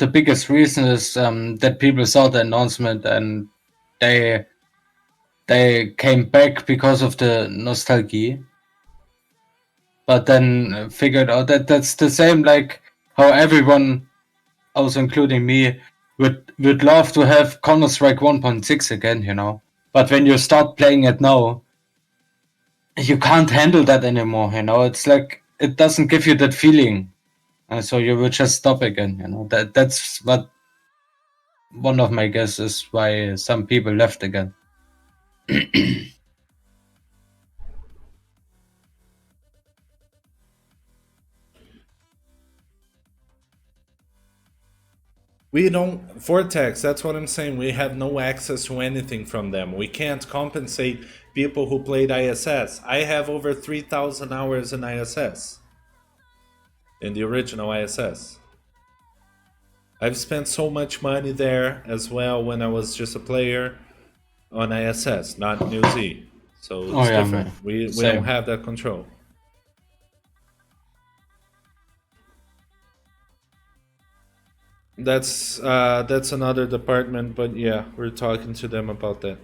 biggest reasons is that people saw the announcement and they came back because of the nostalgia, but then figured out that that's the same like how everyone, also including me, would love to have Counter-Strike 1.6 again, you know. But when you start playing it now, you can't handle that anymore, you know. It's like it doesn't give you that feeling, so you will just stop again, you know. That's what one of my guesses why some people left again. We don't, Vortex, that's what I'm saying. We have no access to anything from them. We can't compensate people who played ISS. I have over 3,000 hours in ISS, in the original ISS. I've spent so much money there as well when I was just a player on ISS, not New Z. So it's different. Man. We Same. don't have that control. That's another department, but yeah, we're talking to them about that.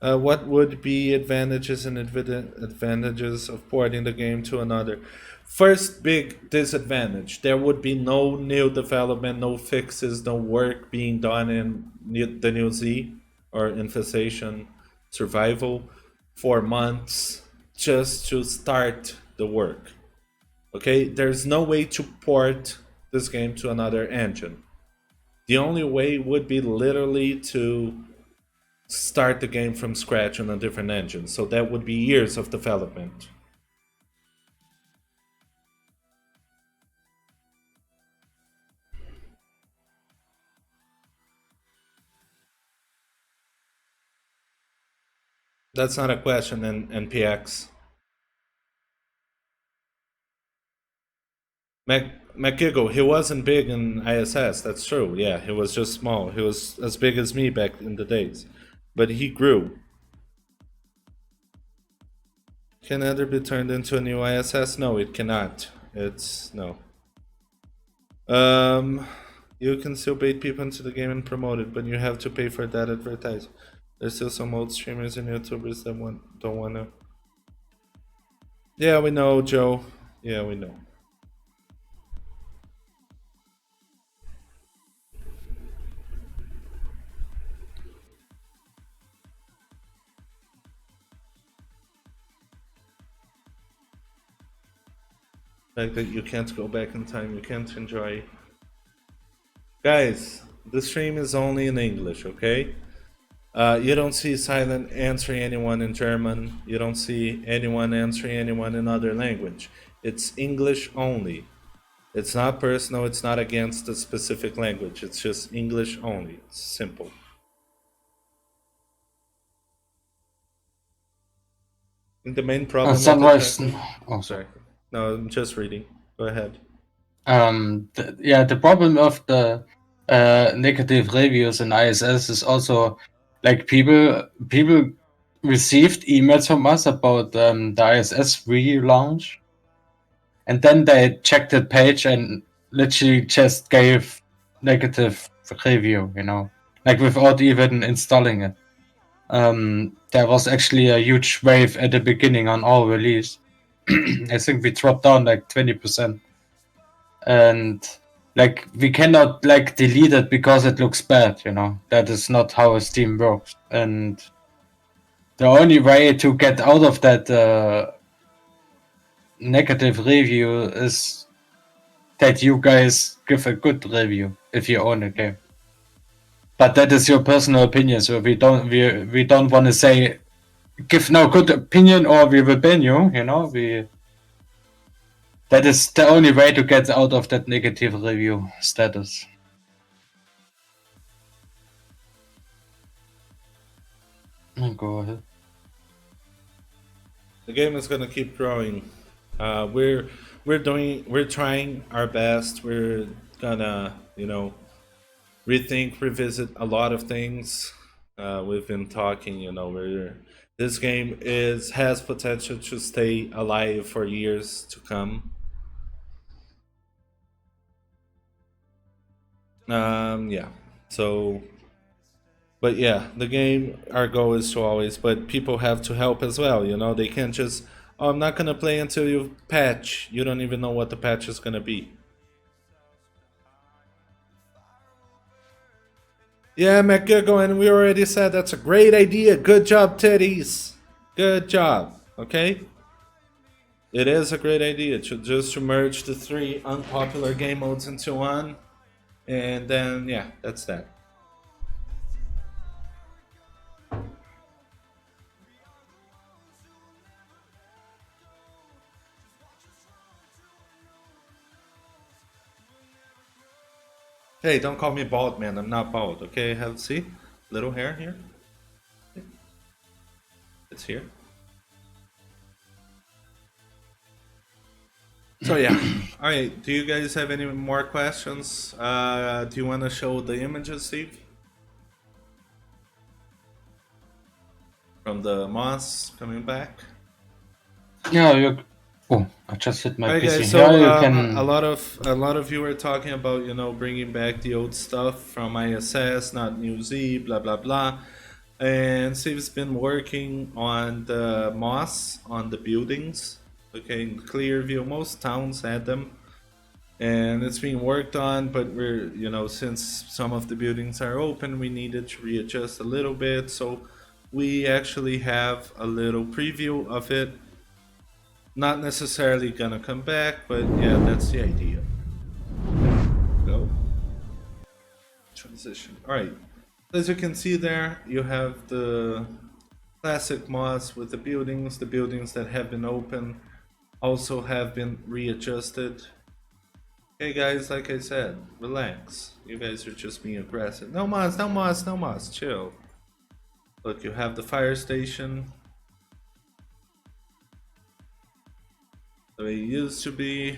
What would be advantages and advantages of porting the game to another? First big disadvantage, there would be no new development, no fixes, no work being done in the New Z or Infestation Survival for months just to start the work. Okay, there's no way to port this game to another engine. The only way would be literally to start the game from scratch on a different engine. So that would be years of development. That's not a question in NPX. McGiggle, he wasn't big in ISS, that's true. Yeah, he was just small. He was as big as me back in the days. But he grew. Can Nether be turned into a new ISS? No, it cannot. It's no. You can still bait people into the game and promote it, but you have to pay for that advertising. There's still some old streamers and YouTubers that don't want to. Yeah, we know, Joe. Yeah, we know. Like that you can't go back in time, you can't enjoy. Guys, the stream is only in English, okay? You don't see Silent answering anyone in German. You don't see anyone answering anyone in other language. It's English only. It's not personal, it's not against a specific language. It's just English only. It's simple. I think the main problem with Sunrise. oh, sorry. No, I'm just reading. Go ahead. The problem of the negative reviews in ISS is also like people received emails from us about the ISS relaunch, and then they checked the page and literally just gave negative review, you know, like without even installing it. There was actually a huge wave at the beginning on our release. I think we dropped down like 20%. And like we cannot like delete it because it looks bad, you know. That is not how Steam works. And the only way to get out of that negative review is that you guys give a good review if you own a game. But that is your personal opinion, so we don't want to say give no good opinion or we will ban you. You know, that is the only way to get out of that negative review status. Go ahead. The game is gonna keep growing. We're trying our best. We're gonna rethink, revisit a lot of things. We've been talking. This game has potential to stay alive for years to come. Yeah. So, but yeah, the game. Our goal is to always, but people have to help as well. They can't just. Oh, I'm not gonna play until you patch. You don't even know what the patch is gonna be. Yeah, McGigo, and we already said that's a great idea. Good job, titties. Good job. Okay. It is a great idea to merge the 3 unpopular game modes into one, and then yeah, that's that. Hey, don't call me bald, man. I'm not bald. Okay, see, little hair here. It's here. So yeah, all right. Do you guys have any more questions? Do you want to show the images, Steve? From the moss coming back. Yeah, oh, I just hit my Alright, PC. guys. So yeah, you can. a lot of you were talking about bringing back the old stuff from ISS, not New Z, blah blah blah. And Steve's been working on the moss on the buildings. Okay, in Clearview, most towns had them, and it's being worked on. But we're since some of the buildings are open, we needed to readjust a little bit. So we actually have a little preview of it. Not necessarily gonna come back, but yeah, that's the idea. Go. Transition. Alright. As you can see there, you have the classic mods with the buildings. The buildings that have been open also have been readjusted. Hey guys, like I said, relax. You guys are just being aggressive. No mods, no mods, no mods. Chill. Look, you have the fire station. The way it used to be.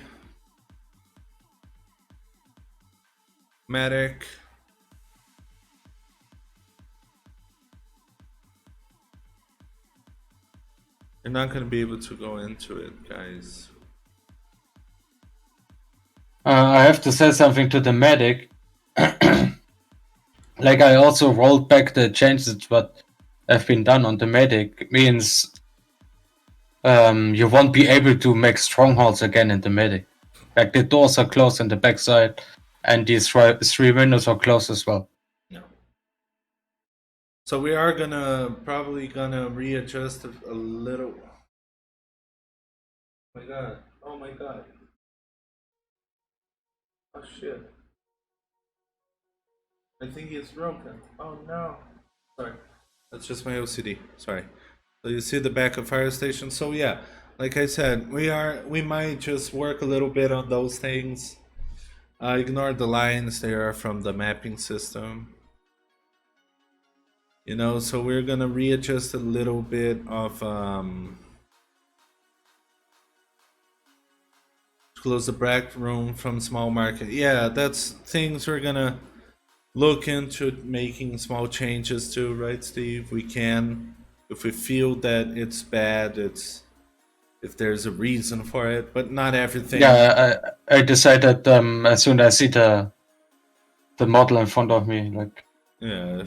Medic. You're not going to be able to go into it, guys. I have to say something to the medic. Like I also rolled back the changes what have been done on the medic. It means you won't be able to make strongholds again in the medic. Like the doors are closed on the backside, and these 3 windows are closed as well. No. So we are probably gonna readjust a little. Oh my god! Oh my god! Oh shit! I think it's broken. Oh no! Sorry, that's just my OCD. Sorry. So you see the back of fire station. So yeah, like I said, we might just work a little bit on those things. Ignore the lines; they are from the mapping system. So we're gonna readjust a little bit of close the back room from small market. Yeah, that's things we're gonna look into making small changes to, right, Steve? We can, if we feel that it's bad, if there's a reason for it, but not everything. Yeah, I decided as soon as I see the model in front of me, like. Yeah,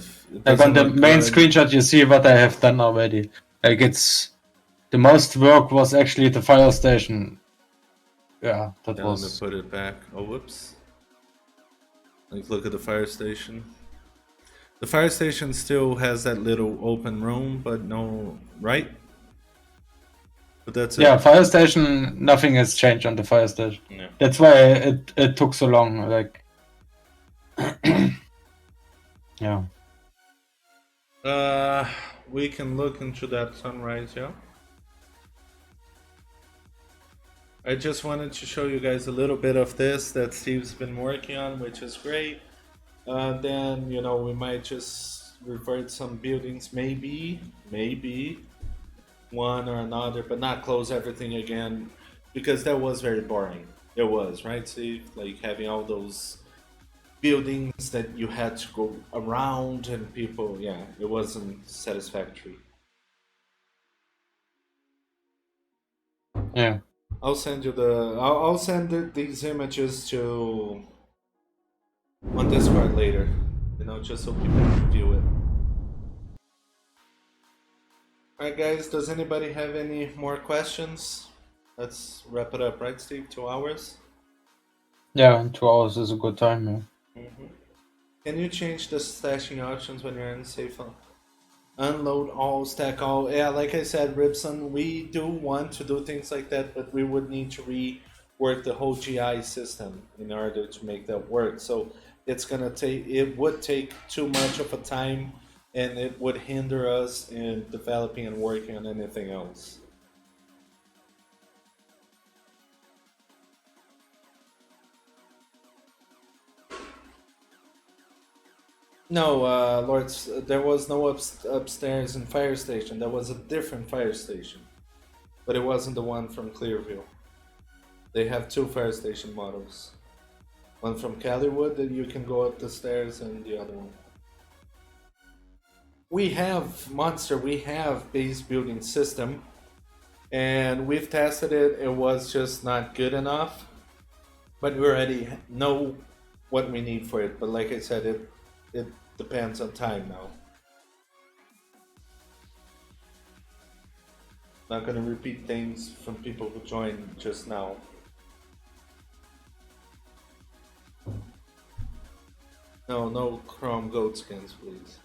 Like on the main screenshot, you see what I have done already. Like the most work was actually the fire station. Yeah, that was. Let me put it back. Oh, whoops. Like, look at the fire station. The fire station still has that little open room, but no, right? But that's Yeah, it. fire station. Nothing has changed on the fire station. Yeah. That's why it took so long. Like, yeah. We can look into that sunrise, yeah? I just wanted to show you guys a little bit of this that Steve's been working on, which is great. Then, we might just revert some buildings, maybe one or another, but not close everything again, because that was very boring. It was, right, Steve? Like having all those buildings that you had to go around and people, yeah, it wasn't satisfactory. Yeah. I'll send you I'll send these images to on Discord later, just so people can view it. Alright, guys, does anybody have any more questions? Let's wrap it up, right, Steve? 2 hours? Yeah, 2 hours is a good time. Yeah. Can you change the stashing options when you're in safe? Unload all, stack all. Yeah, like I said, Ribson, we do want to do things like that, but we would need to rework the whole GI system in order to make that work. So it would take too much of a time, and it would hinder us in developing and working on anything else. No, Lords, there was no upstairs in fire station. There was a different fire station, but it wasn't the one from Clearview. They have two fire station models. One from Caliwood that you can go up the stairs, and the other one. We have Monster. We have base building system, and we've tested it. It was just not good enough, but we already know what we need for it. But like I said, it depends on time now. Not gonna repeat things from people who joined just now. No, no Chrome goat skins, please.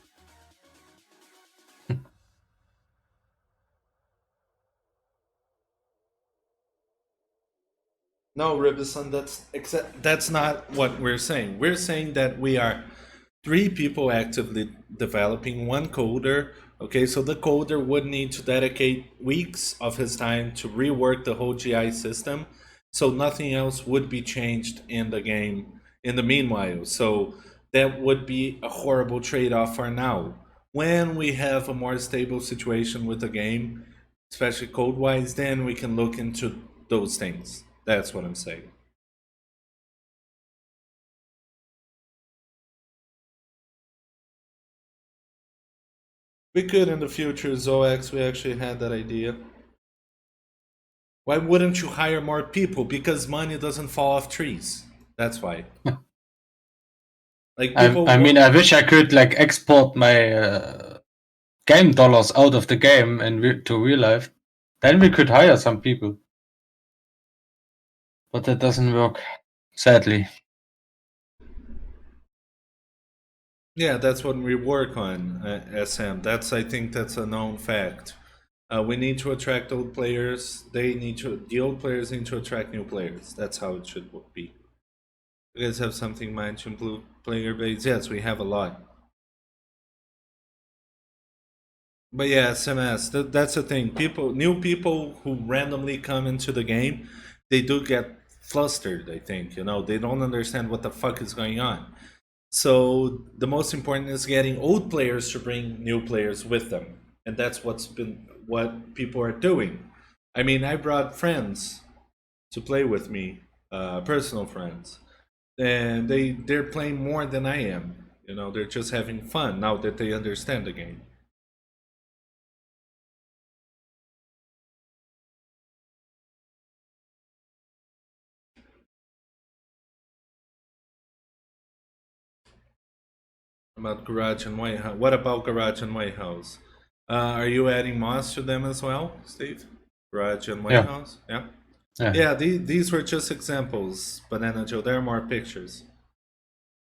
No, Ribison, that's not what we're saying. We're saying that we are three people actively developing one coder. Okay, so the coder would need to dedicate weeks of his time to rework the whole GI system. So nothing else would be changed in the game in the meanwhile. So that would be a horrible trade off for now. When we have a more stable situation with the game, especially code wise, then we can look into those things. That's what I'm saying. We could in the future, Zox, we actually had that idea. Why wouldn't you hire more people? Because money doesn't fall off trees. That's why. Like I mean, I wish I could like export my game dollars out of the game and to real life. Then we could hire some people. But that doesn't work, sadly. Yeah, that's what we work on, SM. I think that's a known fact. We need to attract old players. The old players need to attract new players. That's how it should be. You guys have something in mind to improve player base? Yes, we have a lot. But yeah, SMS. That's the thing. New people who randomly come into the game, they do get flustered. I think they don't understand what the fuck is going on. So the most important is getting old players to bring new players with them, and that's what people are doing. I mean, I brought friends to play with me, personal friends, and they're playing more than I am. They're just having fun now that they understand the game. About Garage and White House. What about Garage and White House? Are you adding mods to them as well, Steve? Garage and White Yeah. House? Yeah. Yeah. Yeah, these were just examples, Banana Joe. There are more pictures.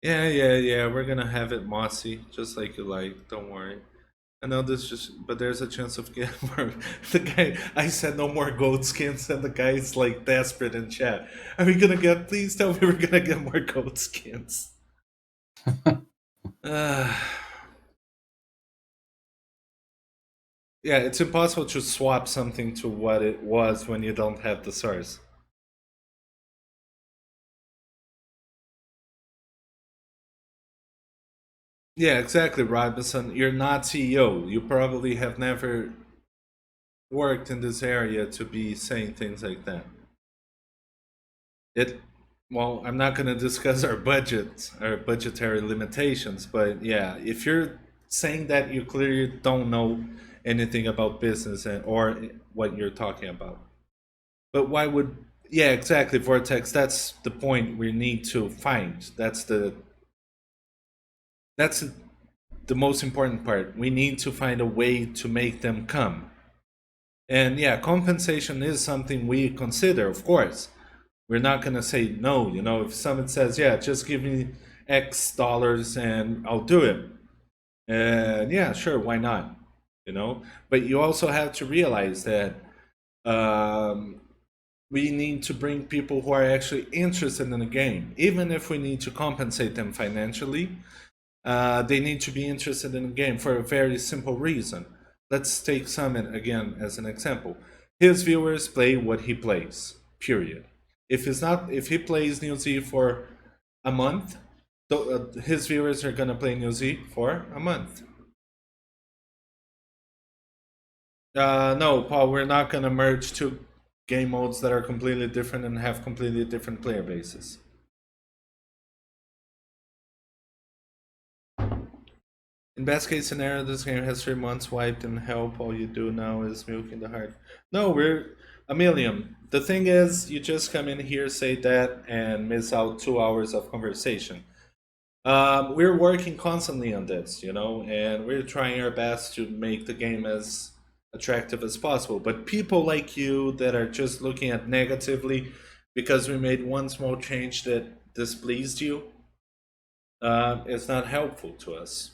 Yeah. We're gonna have it mossy, just like you like. Don't worry. I know this just, but there's a chance of getting more. The guy, I said no more goat skins, and the guy's like desperate in chat. Are we gonna get? Please tell me we're gonna get more goat skins. Uh, yeah, it's impossible to swap something to what it was when you don't have the source. Yeah, exactly, Robinson. You're not CEO. You probably have never worked in this area to be saying things like that. It well, I'm not going to discuss our budget, our budgetary limitations, but yeah, if you're saying that you clearly don't know anything about business or what you're talking about. But why would yeah, exactly, Vortex, that's the point we need to find. That's the most important part. We need to find a way to make them come. And yeah, compensation is something we consider, of course. We're not going to say no. If someone says, yeah, just give me X dollars and I'll do it. And yeah, sure, why not? But you also have to realize that we need to bring people who are actually interested in the game. Even if we need to compensate them financially, they need to be interested in the game for a very simple reason. Let's take Summit again as an example. His viewers play what he plays, period. If he plays New Z for a month, his viewers are gonna play New Z for a month. No, Paul, we're not gonna merge two game modes that are completely different and have completely different player bases. In best case scenario, this game has 3 months wiped and help. All you do now is milking the heart. No, we're Emilium. The thing is, you just come in here, say that, and miss out 2 hours of conversation. We're working constantly on this, and we're trying our best to make the game as attractive as possible. But people like you that are just looking at negatively because we made one small change that displeased you, it's not helpful to us.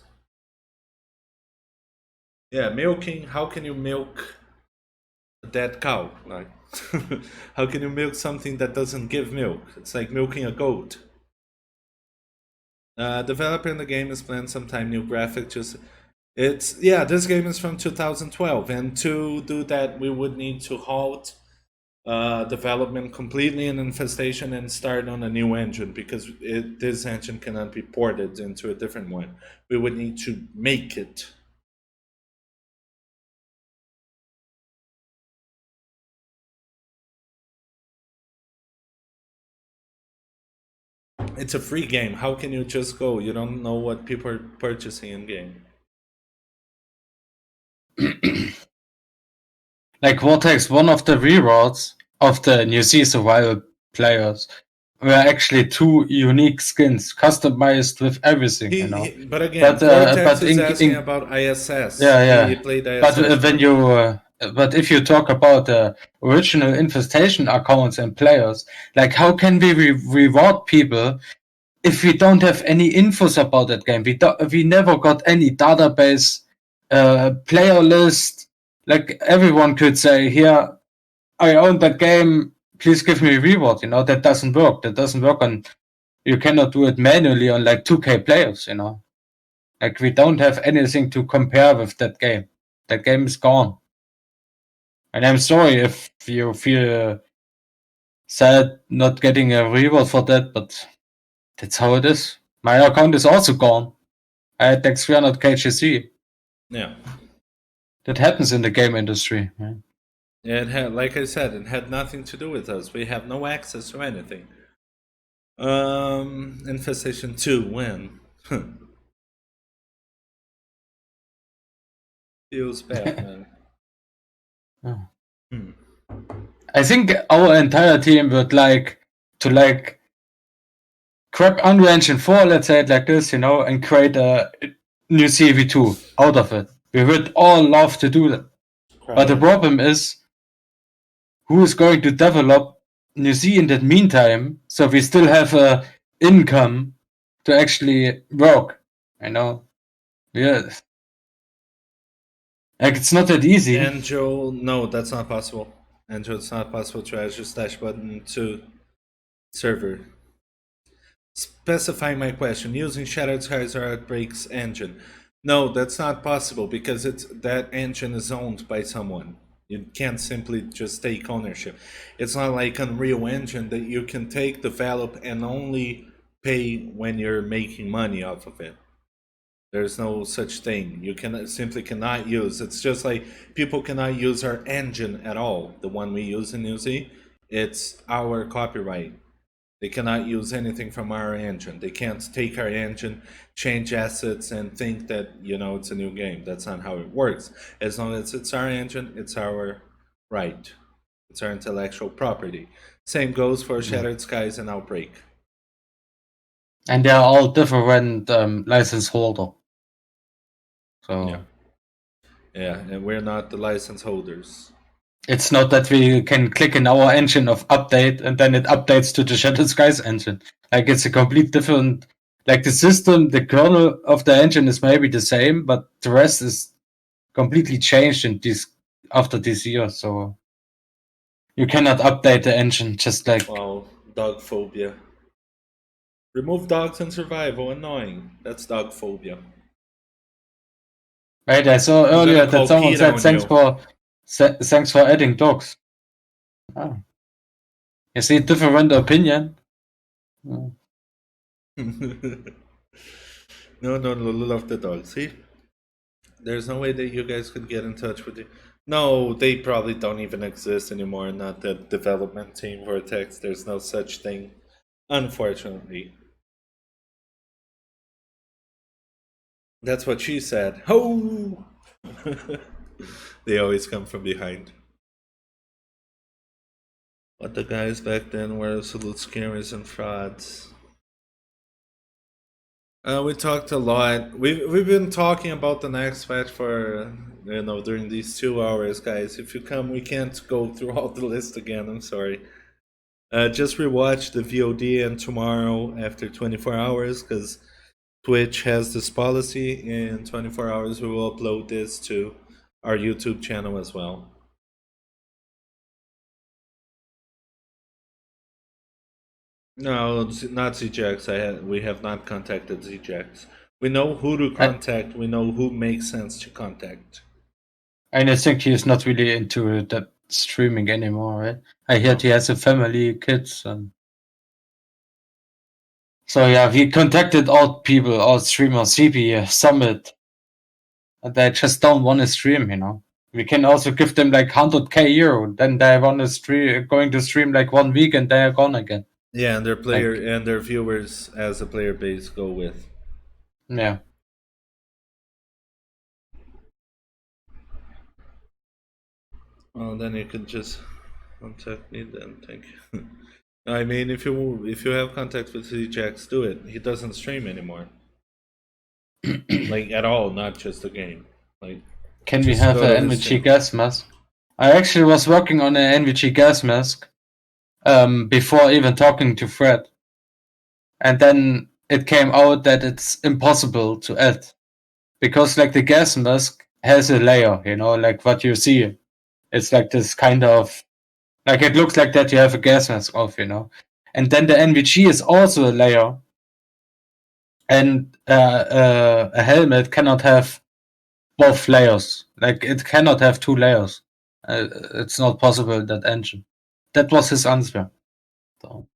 Yeah, milking. How can you milk a dead cow? Like, how can you milk something that doesn't give milk? It's like milking a goat. Developer in the game is planned sometime new graphic. This game is from 2012, and to do that, we would need to halt development completely in Infestation and start on a new engine because this engine cannot be ported into a different one. We would need to make it. It's a free game. How can you just go? You don't know what people are purchasing in game. Like Vortex, one of the rewards of the New Sea Survival players were actually 2 unique skins, customized with everything, But again, Vortex is asking about ISS. Yeah. He played ISS. But if you talk about the original Infestation accounts and players, like how can we reward people if we don't have any infos about that game? We never got any database, player list. Like everyone could say, here, I own that game, please give me a reward. That doesn't work. That doesn't work on, you cannot do it manually on like 2K players. Like we don't have anything to compare with that game. That game is gone. And I'm sorry if you feel sad not getting a reward for that, but that's how it is. My account is also gone. I had like 300 KGC. Yeah. That happens in the game industry. Right? Yeah, it had, like I said, it had nothing to do with us. We have no access to anything. Infestation 2, when? Feels bad, man. Oh. I think our entire team would like to grab Unreal Engine 4, let's say it like this, and create a new CV2 out of it. We would all love to do that. But the problem is, who is going to develop New Z in that meantime, so we still have a income to actually work, Yeah. Like it's not that easy. Angel, no, that's not possible. Angel, it's not possible to add your slash button to server. Specifying my question, using Shattered Skies or Outbreak's engine. No, that's not possible because that engine is owned by someone. You can't simply just take ownership. It's not like Unreal Engine that you can take, develop, and only pay when you're making money off of it. There's no such thing. You can simply cannot use. It's just like people cannot use our engine at all. The one we use in UZ, it's our copyright. They cannot use anything from our engine. They can't take our engine, change assets, and think that it's a new game. That's not how it works. As long as it's our engine, it's our right. It's our intellectual property. Same goes for Shattered Skies and Outbreak. And they're all different license holder. So yeah, and we're not the license holders. it's not that we can click in our engine of update and then it updates to the Shattered Skies engine. Like it's a complete different. Like the system, the kernel of the engine is maybe the same, but the rest is completely changed in this after this year. So you cannot update the engine just like. Wow, dog phobia. Remove dogs in survival. Annoying. That's dog phobia. Right, I saw I'm earlier gonna call that someone Pete said on thanks for adding dogs. Oh. You see, different opinion. Oh. No, love the dog. See? There's no way that you guys could get in touch with you. No, they probably don't even exist anymore. Not the development team Vortex. There's no such thing. Unfortunately. That's what she said. Ho! They always come from behind. But the guys back then were absolute scammers and frauds. We talked a lot. We've been talking about the next match for during these 2 hours, guys. If you come, we can't go through all the list again. I'm sorry. Just rewatch the VOD and tomorrow after 24 hours because Twitch has this policy. In 24 hours, we will upload this to our YouTube channel as well. No, not ZJX. We have not contacted ZJX. We know who to contact. We know who makes sense to contact. And I think he is not really into that streaming anymore, right? I heard he has a family, kids, and so yeah, we contacted all people, all streamers, CP, Summit, and they just don't want to stream. We can also give them like 100k euro, then they want to going to stream like 1 week and they are gone again. Yeah, and their player and their viewers as a player base go with. Yeah. Well, then you could just contact me then. Thank you. I mean, if you have contact with CJX, do it. He doesn't stream anymore, like at all, not just the game. Like, can we have an NVG gas mask? I actually was working on an NVG gas mask before even talking to Fred. And then it came out that it's impossible to add. Because like the gas mask has a layer, like what you see. It's like this kind of like it looks like that you have a gas mask off, And then the NVG is also a layer. And a helmet cannot have both layers. Like it cannot have 2 layers. It's not possible, that engine. That was his answer. So.